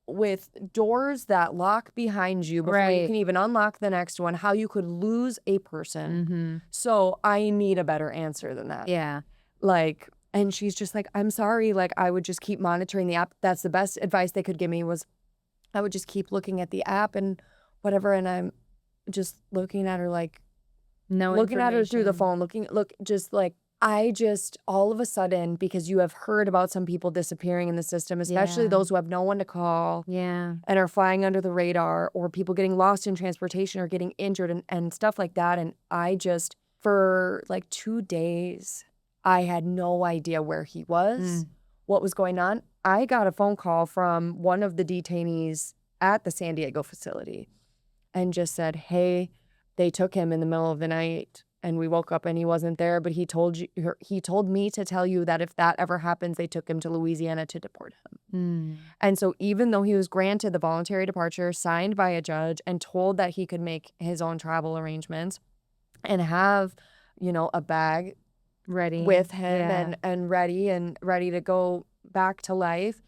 Speaker 2: with doors that lock behind you before you can even unlock the next one, how you could lose a person. So I need a better answer than that.
Speaker 1: Yeah.
Speaker 2: Like, and she's just like, I'm sorry. Like, I would just keep monitoring the app. That's the best advice they could give me, was I would just keep looking at the app and whatever. And I'm just looking at her like, looking at her through the phone, all of a sudden, because you have heard about some people disappearing in the system, especially those who have no one to call and are flying under the radar, or people getting lost in transportation or getting injured and stuff like that. And I just, for like 2 days, I had no idea where he was, what was going on. I got a phone call from one of the detainees at the San Diego facility and just said, hey, they took him in the middle of the night and we woke up and he wasn't there, but he told me to tell you that if that ever happens, they took him to Louisiana to deport him. And so even though he was granted the voluntary departure, signed by a judge, and told that he could make his own travel arrangements and have, a bag
Speaker 1: ready
Speaker 2: with him and ready to go back to life,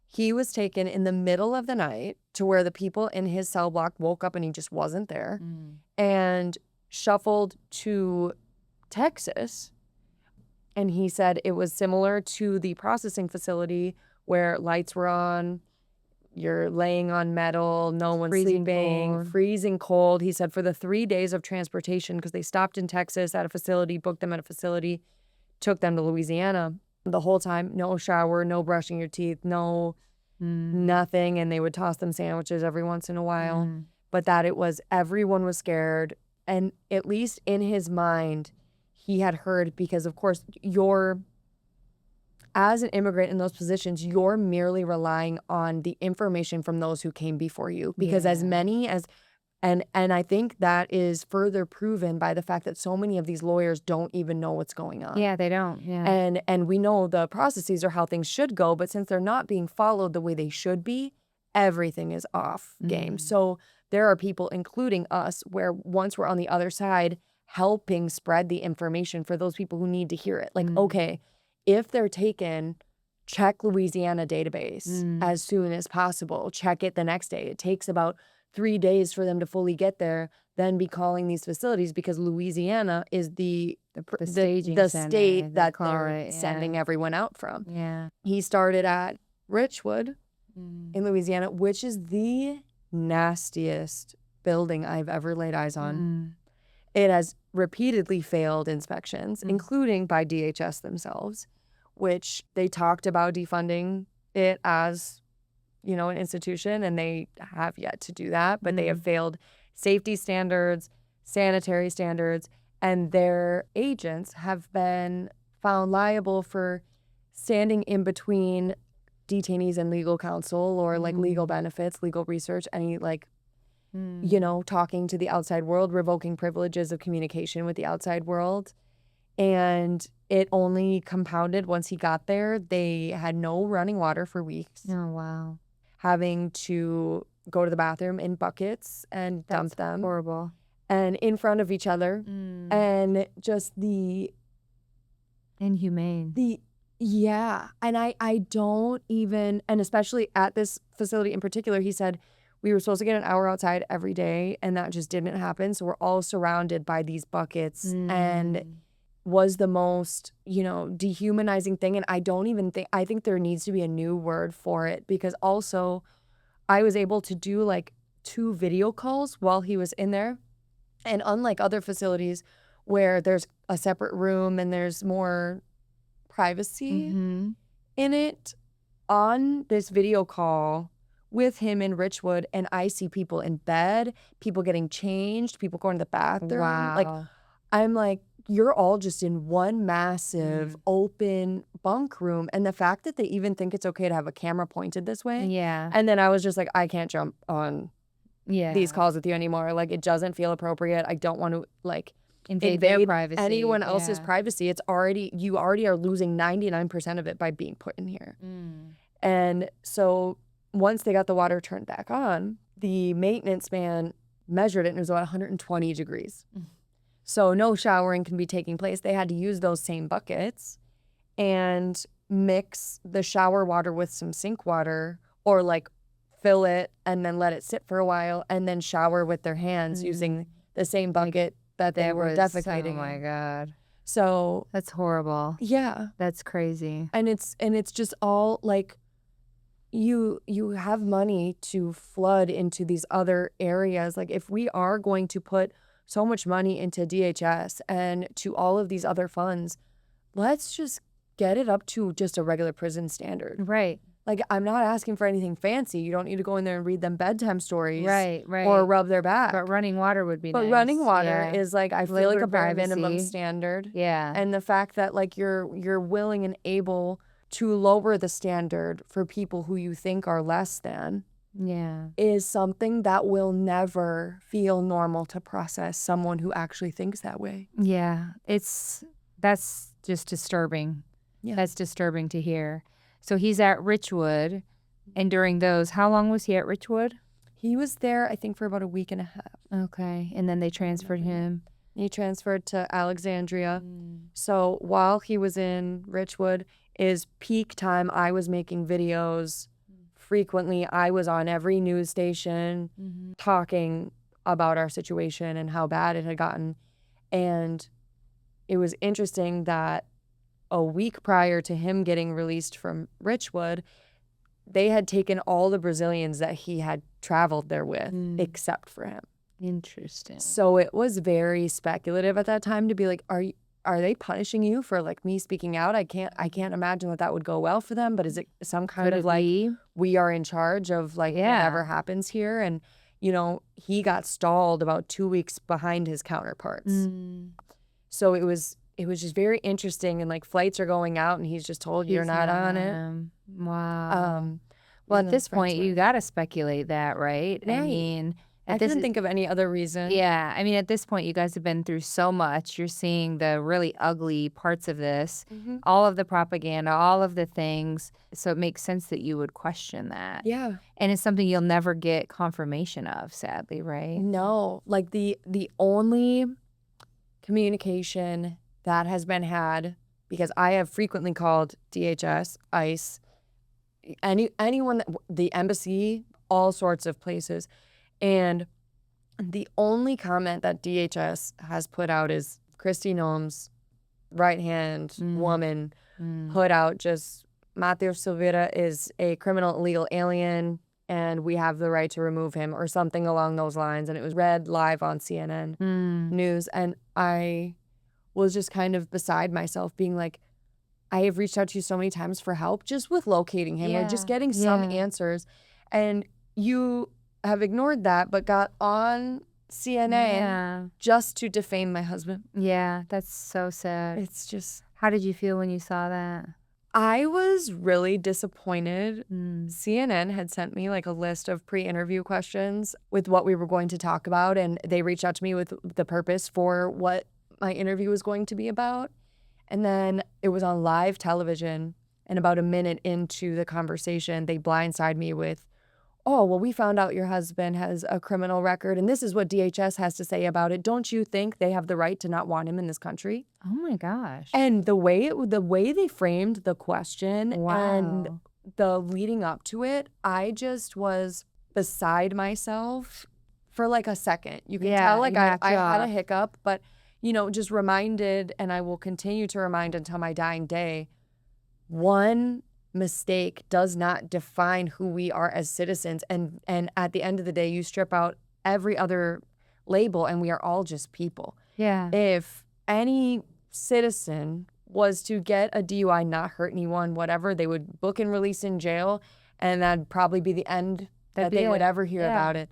Speaker 2: he was taken in the middle of the night to where the people in his cell block woke up and he just wasn't there, and shuffled to Texas. And he said it was similar to the processing facility where lights were on, you're laying on metal, no one's sleeping, freezing cold. He said for the 3 days of transportation, because they stopped in Texas at a facility, booked them at a facility, took them to Louisiana. The whole time, no shower, no brushing your teeth, no nothing. And they would toss them sandwiches every once in a while. But that everyone was scared. And at least in his mind, he had heard, because of course as an immigrant in those positions, you're merely relying on the information from those who came before you. Because as many as, and I think that is further proven by the fact that so many of these lawyers don't even know what's going on.
Speaker 1: Yeah, they don't. Yeah.
Speaker 2: And we know the processes are how things should go, but since they're not being followed the way they should be, everything is off game. So there are people, including us, where once we're on the other side, helping spread the information for those people who need to hear it. Like, okay, if they're taken, check Louisiana database as soon as possible. Check it the next day. It takes about 3 days for them to fully get there, then be calling these facilities, because Louisiana is the
Speaker 1: staging
Speaker 2: the
Speaker 1: center,
Speaker 2: state that
Speaker 1: call
Speaker 2: they're
Speaker 1: it,
Speaker 2: sending everyone out from.
Speaker 1: Yeah.
Speaker 2: He started at Richwood in Louisiana, which is the nastiest building I've ever laid eyes on. It has repeatedly failed inspections, including by DHS themselves, which they talked about defunding it as, an institution, and they have yet to do that. But they have failed safety standards, sanitary standards, and their agents have been found liable for standing in between detainees and legal counsel, or like legal benefits, legal research, any talking to the outside world, revoking privileges of communication with the outside world. And it only compounded once he got there. They had no running water for weeks.
Speaker 1: Oh, wow.
Speaker 2: Having to go to the bathroom in buckets and dump them.
Speaker 1: Horrible.
Speaker 2: And in front of each other. And just
Speaker 1: inhumane.
Speaker 2: And I don't even, and especially at this facility in particular, he said, we were supposed to get an hour outside every day, and that just didn't happen. So we're all surrounded by these buckets, and was the most, dehumanizing thing. And I think there needs to be a new word for it, because also I was able to do like 2 video calls while he was in there. And unlike other facilities where there's a separate room and there's more privacy in it, on this video call, with him in Richwood, and I see people in bed, people getting changed, people going to the bathroom. Like,
Speaker 1: Wow.
Speaker 2: I'm like, you're all just in one massive open bunk room. And the fact that they even think it's okay to have a camera pointed this way.
Speaker 1: Yeah.
Speaker 2: And then I was just like, I can't jump on
Speaker 1: Yeah.
Speaker 2: these calls with you anymore. Like, it doesn't feel appropriate. I don't want to, like,
Speaker 1: invade their privacy.
Speaker 2: anyone else's
Speaker 1: Yeah.
Speaker 2: privacy. You already are losing 99% of it by being put in here. And so once they got the water turned back on, the maintenance man measured it and it was about 120 degrees. So no showering can be taking place. They had to use those same buckets and mix the shower water with some sink water, or like fill it and then let it sit for a while and then shower with their hands using the same bucket that they were defecating.
Speaker 1: Oh my
Speaker 2: in.
Speaker 1: God.
Speaker 2: So
Speaker 1: That's horrible.
Speaker 2: yeah.
Speaker 1: That's crazy.
Speaker 2: And it's just all like, you have money to flood into these other areas. Like, if we are going to put so much money into DHS and to all of these other funds, let's just get it up to just a regular prison standard.
Speaker 1: Right.
Speaker 2: Like, I'm not asking for anything fancy. You don't need to go in there and read them bedtime stories.
Speaker 1: Right.
Speaker 2: Or rub their back.
Speaker 1: But running water would be
Speaker 2: But
Speaker 3: nice.
Speaker 2: running water
Speaker 1: Yeah.
Speaker 2: is like, I feel
Speaker 1: Little
Speaker 2: like
Speaker 1: bit
Speaker 2: a
Speaker 1: of
Speaker 2: bare minimum
Speaker 1: privacy.
Speaker 2: standard.
Speaker 1: Yeah.
Speaker 2: And the fact that like you're willing and able to lower the standard for people who you think are less than
Speaker 1: Yeah.
Speaker 2: is something that will never feel normal to process someone who actually thinks that way.
Speaker 1: Yeah. That's just disturbing.
Speaker 2: Yeah.
Speaker 1: That's disturbing to hear. So he's at Richwood, and during those, how long was he at Richwood?
Speaker 2: He was there, I think, for about a week and a half.
Speaker 1: Okay. And then they transferred him.
Speaker 2: He transferred to Alexandria. So while he was in Richwood is peak time. I was making videos frequently. I was on every news station talking about our situation and how bad it had gotten. And it was interesting that a week prior to him getting released from Richwood, they had taken all the Brazilians that he had traveled there with, except for him.
Speaker 1: Interesting.
Speaker 2: So it was very speculative at that time to be like, are they punishing you for like me speaking out? I can't imagine that would go well for them. But is it some kind of like, we are in charge of like whatever happens here? And you know, he got stalled about 2 weeks behind his counterparts. So it was just very interesting. And like, flights are going out and he's just told you're not on it.
Speaker 1: Wow. Well, at this point, you got to speculate that, right?
Speaker 2: Right.
Speaker 1: I mean,
Speaker 2: I couldn't think of any other reason.
Speaker 1: yeah. I mean, at this point, you guys have been through so much. You're seeing the really ugly parts of this, all of the propaganda, all of the things. So it makes sense that you would question that.
Speaker 2: Yeah.
Speaker 1: And it's something you'll never get confirmation of, sadly, right?
Speaker 2: No, like the only communication that has been had, because I have frequently called DHS, ICE, anyone, the embassy, all sorts of places. And the only comment that DHS has put out is Kristi Noem's right-hand woman put out just, Matheus Silveira is a criminal illegal alien and we have the right to remove him, or something along those lines. And it was read live on CNN News. And I was just kind of beside myself, being like, I have reached out to you so many times for help just with locating him or just getting some answers. And you have ignored that, but got on CNN just to defame my husband.
Speaker 1: Yeah, that's so sad.
Speaker 2: It's just...
Speaker 1: How did you feel when you saw that?
Speaker 2: I was really disappointed. CNN had sent me like a list of pre-interview questions with what we were going to talk about, and they reached out to me with the purpose for what my interview was going to be about. And then it was on live television, and about a minute into the conversation, they blindsided me with, oh, well, we found out your husband has a criminal record, and this is what DHS has to say about it. Don't you think they have the right to not want him in this country?
Speaker 1: Oh, my gosh.
Speaker 2: And the way they framed the question and the leading up to it, I just was beside myself for like a second. You can tell like I had a hiccup, but, you know, just reminded, and I will continue to remind until my dying day, one mistake does not define who we are as citizens. And at the end of the day, you strip out every other label and we are all just people.
Speaker 1: Yeah.
Speaker 2: If any citizen was to get a DUI, not hurt anyone, whatever, they would book and release in jail, and that'd probably be the end that they would ever hear about it.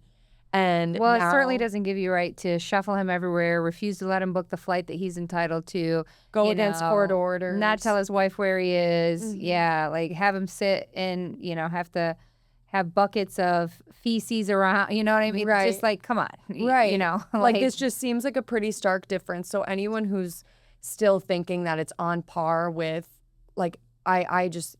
Speaker 2: And
Speaker 1: well,
Speaker 2: now,
Speaker 1: it certainly doesn't give you right to shuffle him everywhere, refuse to let him book the flight that he's entitled to,
Speaker 2: go against court orders,
Speaker 1: not tell his wife where he is. Yeah, like have him sit and, have to have buckets of feces around, you know what I mean?
Speaker 2: Right.
Speaker 1: Just like, come on.
Speaker 2: Right.
Speaker 1: Like
Speaker 2: this just seems like a pretty stark difference. So anyone who's still thinking that it's on par with, like, I just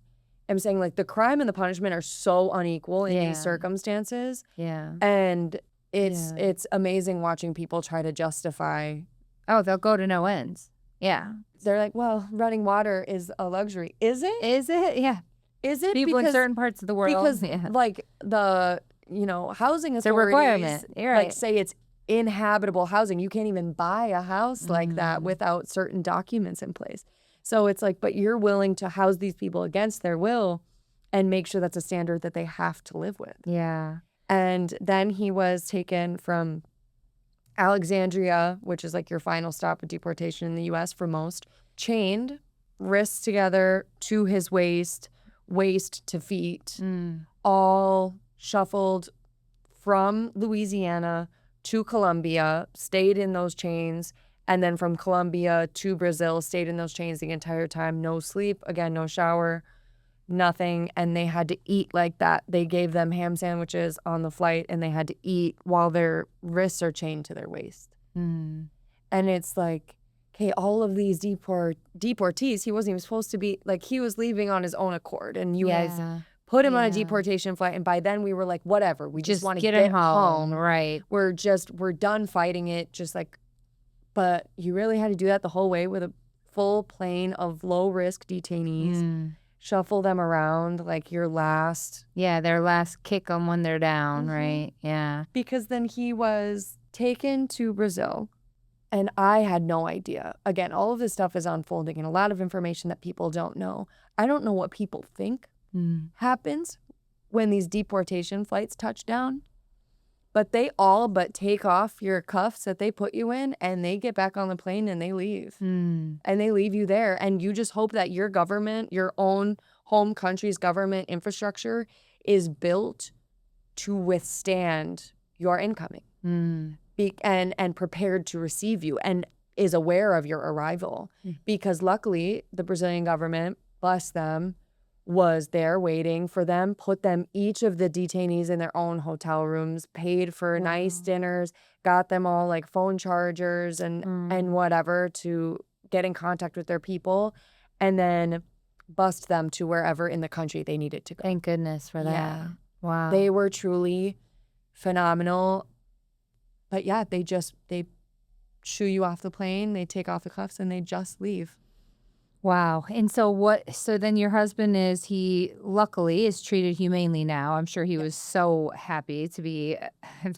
Speaker 2: am saying, like, the crime and the punishment are so unequal in these circumstances.
Speaker 1: Yeah.
Speaker 2: And it's amazing watching people try to justify.
Speaker 1: Oh, they'll go to no ends. Yeah.
Speaker 2: They're like, well, running water is a luxury. Is it?
Speaker 1: Is it? Yeah.
Speaker 2: Is it?
Speaker 1: People in certain parts of the world.
Speaker 2: Because, like, the, housing authorities,
Speaker 1: it's a requirement. You're right.
Speaker 2: Like, say it's inhabitable housing. You can't even buy a house like that without certain documents in place. So it's like, but you're willing to house these people against their will and make sure that's a standard that they have to live with.
Speaker 1: Yeah.
Speaker 2: And then he was taken from Alexandria, which is like your final stop of deportation in the U.S. for most, chained, wrists together to his waist to feet, all shuffled from Louisiana to Colombia, stayed in those chains, and then from Colombia to Brazil, stayed in those chains the entire time. No sleep, again, no shower, nothing. And they had to eat like that. They gave them ham sandwiches on the flight, and they had to eat while their wrists are chained to their waist. And it's like, okay, all of these deportees, he wasn't even supposed to be, like, he was leaving on his own accord. And you guys put him on a deportation flight, and by then we were like, whatever, we just want to get him home.
Speaker 1: Right.
Speaker 2: We're done fighting it, just like, but you really had to do that the whole way with a full plane of low-risk detainees, shuffle them around like your last.
Speaker 1: Yeah, their last kick them when they're down, right? Yeah.
Speaker 2: Because then he was taken to Brazil, and I had no idea. Again, all of this stuff is unfolding and a lot of information that people don't know. I don't know what people think happens when these deportation flights touch down, but they all but take off your cuffs that they put you in, and they get back on the plane and they leave. And they leave you there, and you just hope that your government, your own home country's government infrastructure is built to withstand your incoming and prepared to receive you and is aware of your arrival. Because luckily, the Brazilian government, bless them, was there waiting for them, put them, each of the detainees, in their own hotel rooms, paid for nice dinners, got them all like phone chargers and whatever to get in contact with their people, and then bust them to wherever in the country they needed to go.
Speaker 1: Thank goodness for that.
Speaker 2: Yeah.
Speaker 1: Wow.
Speaker 2: They were truly phenomenal. But yeah, they shoo you off the plane, they take off the cuffs, and they just leave.
Speaker 1: Wow. And so then your husband he luckily is treated humanely now. I'm sure he was so happy to be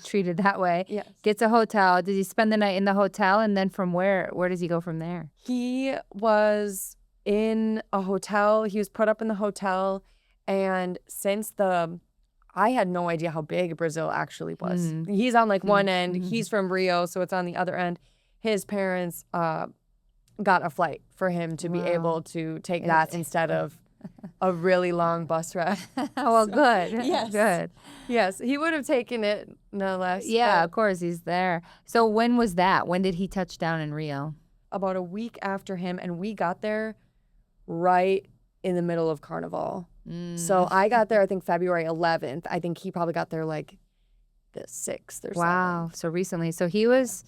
Speaker 1: treated that way.
Speaker 2: Yes.
Speaker 1: Gets a hotel. Does he spend the night in the hotel? And then from where does he go from there?
Speaker 2: He was in a hotel. He was put up in the hotel. And since I had no idea how big Brazil actually was. He's on like one end. He's from Rio, so it's on the other end. His parents got a flight for him to be able to take that instead of a really long bus ride.
Speaker 1: Well, good.
Speaker 2: Yes.
Speaker 1: Good.
Speaker 2: Yes, he would have taken it no less.
Speaker 1: Yeah, of course, he's there. So when was that? When did he touch down in Rio?
Speaker 2: About a week after him, and we got there right in the middle of Carnival. So I got there, I think, February 11th. I think he probably got there like the 6th or 7th.
Speaker 1: Wow, so recently. So he was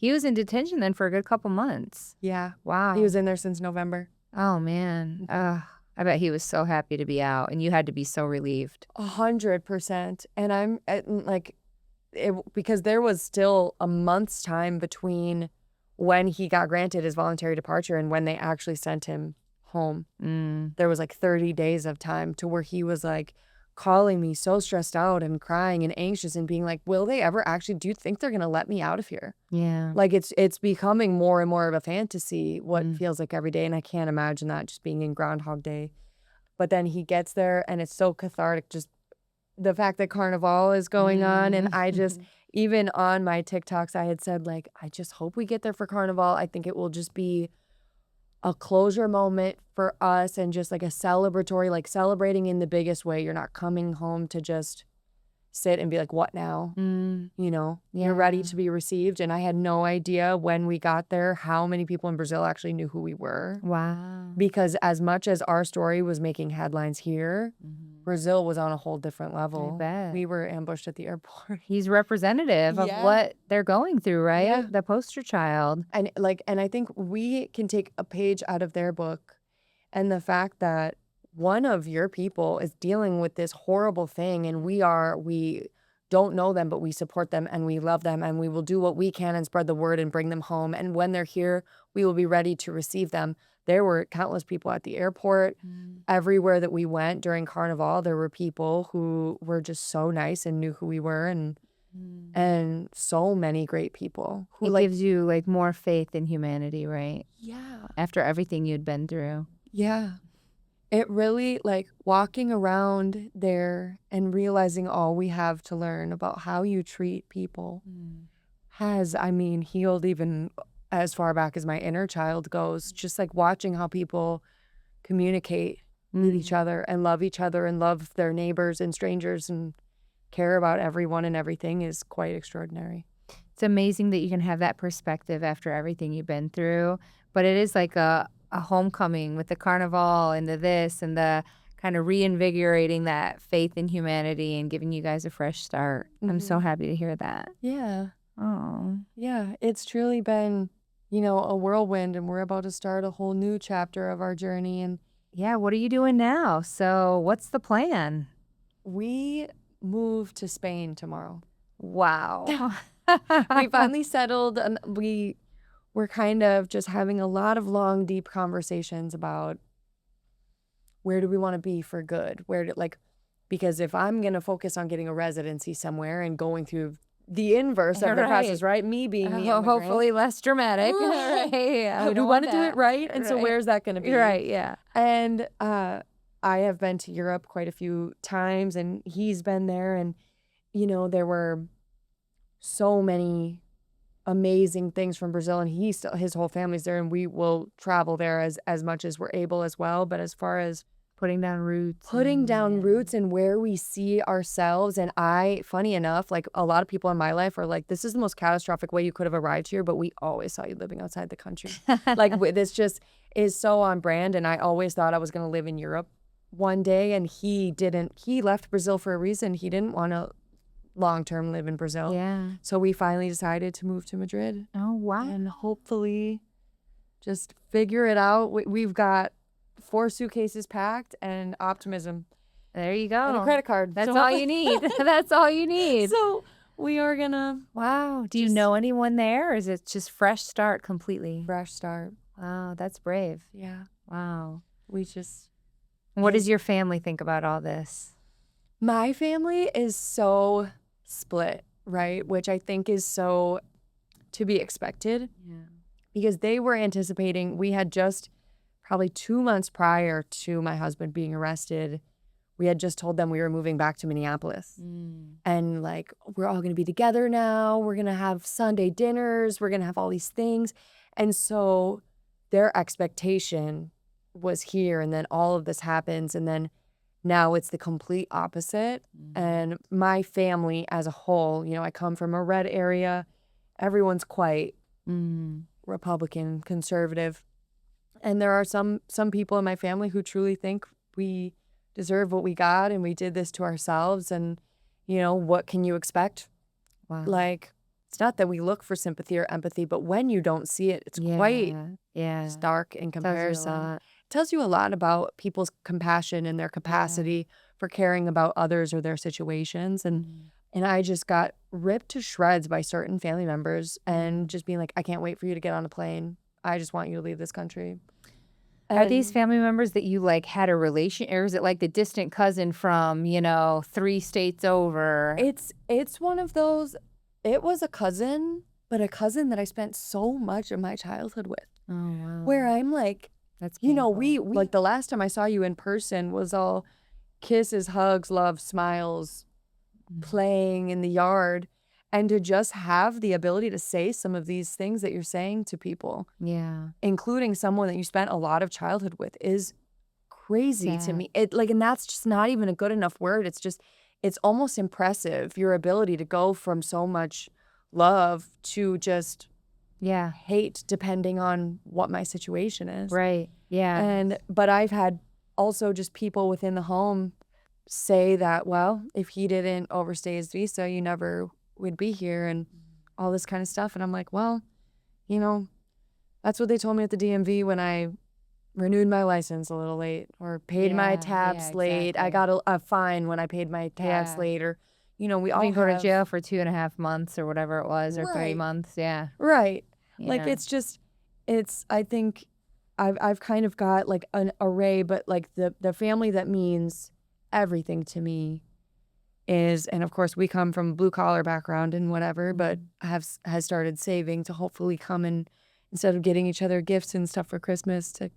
Speaker 1: in detention then for a good couple months.
Speaker 2: Yeah.
Speaker 1: Wow.
Speaker 2: He was in there since November.
Speaker 1: Oh, man. I bet he was so happy to be out, and you had to be so relieved.
Speaker 2: 100%. And I'm like, because there was still a month's time between when he got granted his voluntary departure and when they actually sent him home. There was like 30 days of time to where he was like calling me so stressed out and crying and anxious and being like, will they ever actually, do you think they're gonna let me out of here?
Speaker 1: Yeah.
Speaker 2: Like it's becoming more and more of a fantasy what feels like every day, and I can't imagine that just being in Groundhog Day. But then he gets there and it's so cathartic, just the fact that Carnival is going on. And I just, even on my TikToks, I had said like, I just hope we get there for Carnival. I think it will just be a closure moment for us and just like a celebratory, like celebrating in the biggest way. You're not coming home to just sit and be like, what now?
Speaker 1: Mm,
Speaker 2: You know, you're ready to be received. And I had no idea when we got there how many people in Brazil actually knew who we were.
Speaker 1: wow.
Speaker 2: Because as much as our story was making headlines here, Brazil was on a whole different level.
Speaker 1: bet.
Speaker 2: We were ambushed at the airport.
Speaker 1: He's representative of
Speaker 2: Yeah.
Speaker 1: what they're going through, right?
Speaker 2: Yeah.
Speaker 1: The poster child.
Speaker 2: And I think we can take a page out of their book, and the fact that one of your people is dealing with this horrible thing, and we don't know them, but we support them and we love them, and we will do what we can and spread the word and bring them home. And when they're here, we will be ready to receive them. There were countless people at the airport. Everywhere that we went during Carnival, there were people who were just so nice and knew who we were, and so many great people who
Speaker 1: It gives you like more faith in humanity, right?
Speaker 2: yeah.
Speaker 1: After everything you'd been through.
Speaker 2: Yeah. It really, like, walking around there and realizing all we have to learn about how you treat people has, I mean, healed even as far back as my inner child goes. Just like watching how people communicate with each other and love their neighbors and strangers and care about everyone and everything is quite extraordinary.
Speaker 1: It's amazing that you can have that perspective after everything you've been through. But it is like a homecoming with the carnival and the this and the kind of reinvigorating that faith in humanity and giving you guys a fresh start. I'm so happy to hear that.
Speaker 2: Yeah.
Speaker 1: Oh,
Speaker 2: Yeah. It's truly been, a whirlwind, and we're about to start a whole new chapter of our journey. And
Speaker 1: yeah. What are you doing now? So what's the plan?
Speaker 2: we move to Spain tomorrow.
Speaker 1: Wow.
Speaker 2: We finally settled, and we're kind of just having a lot of long, deep conversations about where do we want to be for good? Because if I'm going to focus on getting a residency somewhere and going through the inverse of the process, right? Me being the immigrant.
Speaker 1: Hopefully less dramatic.
Speaker 2: Right.
Speaker 1: Yeah,
Speaker 2: I do want to do it right. And so
Speaker 1: Right.
Speaker 2: where's that going to be?
Speaker 1: Right, yeah.
Speaker 2: And I have been to Europe quite a few times, and he's been there. And, there were so many amazing things from Brazil, and his whole family's there, and we will travel there as much as we're able as well. But as far as
Speaker 1: Putting down roots.
Speaker 2: and where we see ourselves, and funny enough, like a lot of people in my life are like, this is the most catastrophic way you could have arrived here, but we always saw you living outside the country. This just is so on brand, and I always thought I was going to live in Europe one day, and he didn't. He left Brazil for a reason. He didn't want to long-term live in Brazil.
Speaker 1: Yeah.
Speaker 2: So we finally decided to move to Madrid.
Speaker 1: Oh, wow.
Speaker 2: And hopefully just figure it out. We've got 4 suitcases packed and optimism
Speaker 1: There you go.
Speaker 2: and a credit card.
Speaker 1: That's
Speaker 2: So-
Speaker 1: all you need. That's all you need.
Speaker 2: So we are gonna
Speaker 1: Wow. Do you
Speaker 2: just-
Speaker 1: know anyone there, or is it just fresh start completely?
Speaker 2: fresh start.
Speaker 1: Wow, that's brave.
Speaker 2: Yeah.
Speaker 1: Wow.
Speaker 2: We just
Speaker 1: What does your family think about all this?
Speaker 2: my family is so split, right? Which I think is so to be expected.
Speaker 1: Yeah.
Speaker 2: Because they were anticipating, we had just probably 2 months prior to my husband being arrested, we had just told them we were moving back to Minneapolis. And like, we're all going to be together now. We're going to have Sunday dinners. We're going to have all these things. And so their expectation was here. And then all of this happens. And then now it's the complete opposite. And my family as a whole, I come from a red area. Everyone's quite Republican, conservative. And there are some people in my family who truly think we deserve what we got and we did this to ourselves. And, what can you expect?
Speaker 1: Wow.
Speaker 2: Like, it's not that we look for sympathy or empathy, but when you don't see it, it's quite stark in comparison. It tells you a lot about people's compassion and their capacity for caring about others or their situations. And I just got ripped to shreds by certain family members and just being like, I can't wait for you to get on a plane. I just want you to leave this country.
Speaker 1: Are these family members that you like had a relation, or is it like the distant cousin from, 3 states over?
Speaker 2: It's one of those, it was a cousin, but a cousin that I spent so much of my childhood with.
Speaker 1: Oh, wow.
Speaker 2: Where I'm like,
Speaker 1: That's
Speaker 2: we like the last time I saw you in person was all kisses, hugs, love, smiles, playing in the yard. And to just have the ability to say some of these things that you're saying to people, including someone that you spent a lot of childhood with, is crazy to me. And that's just not even a good enough word. it's almost impressive, your ability to go from so much love to just
Speaker 1: Yeah.
Speaker 2: hate depending on what my situation is.
Speaker 1: Right. Yeah.
Speaker 2: But I've had also just people within the home say that, well, if he didn't overstay his visa, you never would be here and all this kind of stuff. And I'm like, well, you know, that's what they told me at the DMV when I renewed my license a little late or paid my
Speaker 1: Yeah,
Speaker 2: tabs
Speaker 1: yeah,
Speaker 2: late. I
Speaker 1: exactly.
Speaker 2: got a fine when I paid my tabs
Speaker 1: Yeah.
Speaker 2: late, or, you know, we
Speaker 1: You
Speaker 2: all
Speaker 1: can go to
Speaker 2: have.
Speaker 1: jail for 2.5 months or whatever it was, or 3
Speaker 2: Right.
Speaker 1: months. Yeah.
Speaker 2: Right.
Speaker 1: You
Speaker 2: Like,
Speaker 1: know.
Speaker 2: I think I've kind of got like an array, but like the family that means everything to me is, and of course we come from blue collar background and whatever, but has started saving to hopefully come and instead of getting each other gifts and stuff for Christmas to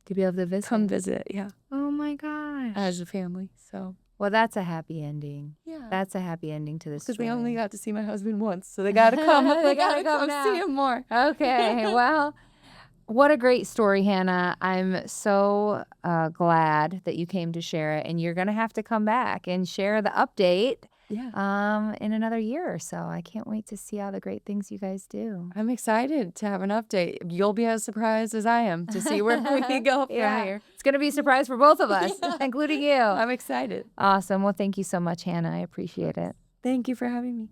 Speaker 1: To be able to visit.
Speaker 2: come visit, yeah,
Speaker 1: Oh my gosh.
Speaker 2: as a family. So
Speaker 1: Well, that's a happy ending.
Speaker 2: yeah,
Speaker 1: That's a happy ending to this
Speaker 2: because
Speaker 1: story.
Speaker 2: they only got to see my husband once, so they gotta come.
Speaker 1: They gotta come now.
Speaker 2: see him more.
Speaker 1: Okay. Well, what a great story, Hannah. I'm so glad that you came to share it, and you're going to have to come back and share the update
Speaker 2: Yeah,
Speaker 1: in another year or so. I can't wait to see all the great things you guys do.
Speaker 2: I'm excited to have an update. You'll be as surprised as I am to see where we go from here.
Speaker 1: It's going to be a surprise for both of us, including you.
Speaker 2: I'm excited.
Speaker 1: Awesome. Well, thank you so much, Hannah. I appreciate it.
Speaker 2: Thank you for having me.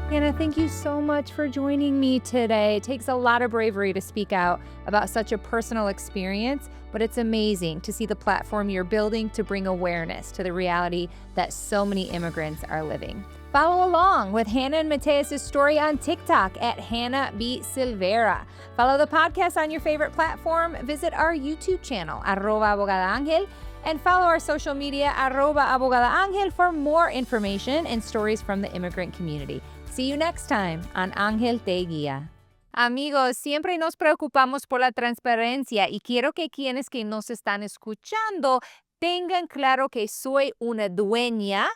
Speaker 1: Hannah, thank you so much for joining me today. It takes a lot of bravery to speak out about such a personal experience, but it's amazing to see the platform you're building to bring awareness to the reality that so many immigrants are living. Follow along with Hannah and Mateus' story on TikTok at Hannah B. Silvera. Follow the podcast on your favorite platform. Visit our YouTube channel, @abogadangel, and follow our social media, @abogadangel, for more information and stories from the immigrant community. See you next time on Angel Te Guía. Amigos, siempre nos preocupamos por la transparencia y quiero que quienes que nos están escuchando tengan claro que soy una dueña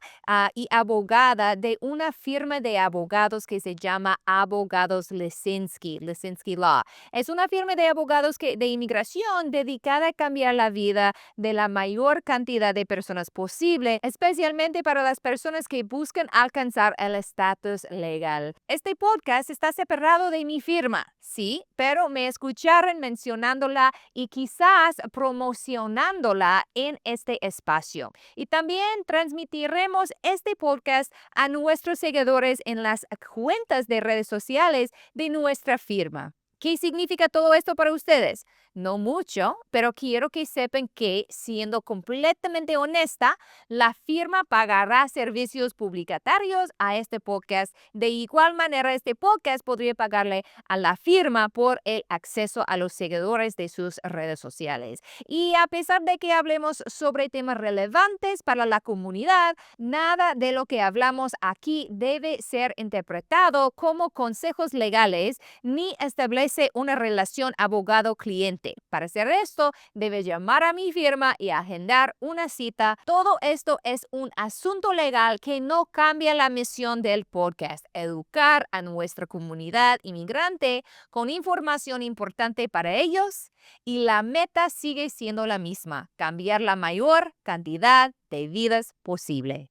Speaker 1: y abogada de una firma de abogados que se llama Abogados Lisinski, Lisinski Law. Es una firma de abogados de inmigración dedicada a cambiar la vida de la mayor cantidad de personas posible, especialmente para las personas que buscan alcanzar el estatus legal. Este podcast está separado de mi firma, sí, pero me escucharon mencionándola y quizás promocionándola en este espacio. Y también transmitiremos este podcast a nuestros seguidores en las cuentas de redes sociales de nuestra firma. ¿Qué significa todo esto para ustedes? No mucho, pero quiero que sepan que, siendo completamente honesta, la firma pagará servicios publicitarios a este podcast. De igual manera, este podcast podría pagarle a la firma por el acceso a los seguidores de sus redes sociales. Y a pesar de que hablemos sobre temas relevantes para la comunidad, nada de lo que hablamos aquí debe ser interpretado como consejos legales ni establece una relación abogado-cliente. Para hacer esto, debes llamar a mi firma y agendar una cita. Todo esto es un asunto legal que no cambia la misión del podcast: educar a nuestra comunidad inmigrante con información importante para ellos, y la meta sigue siendo la misma: cambiar la mayor cantidad de vidas posible.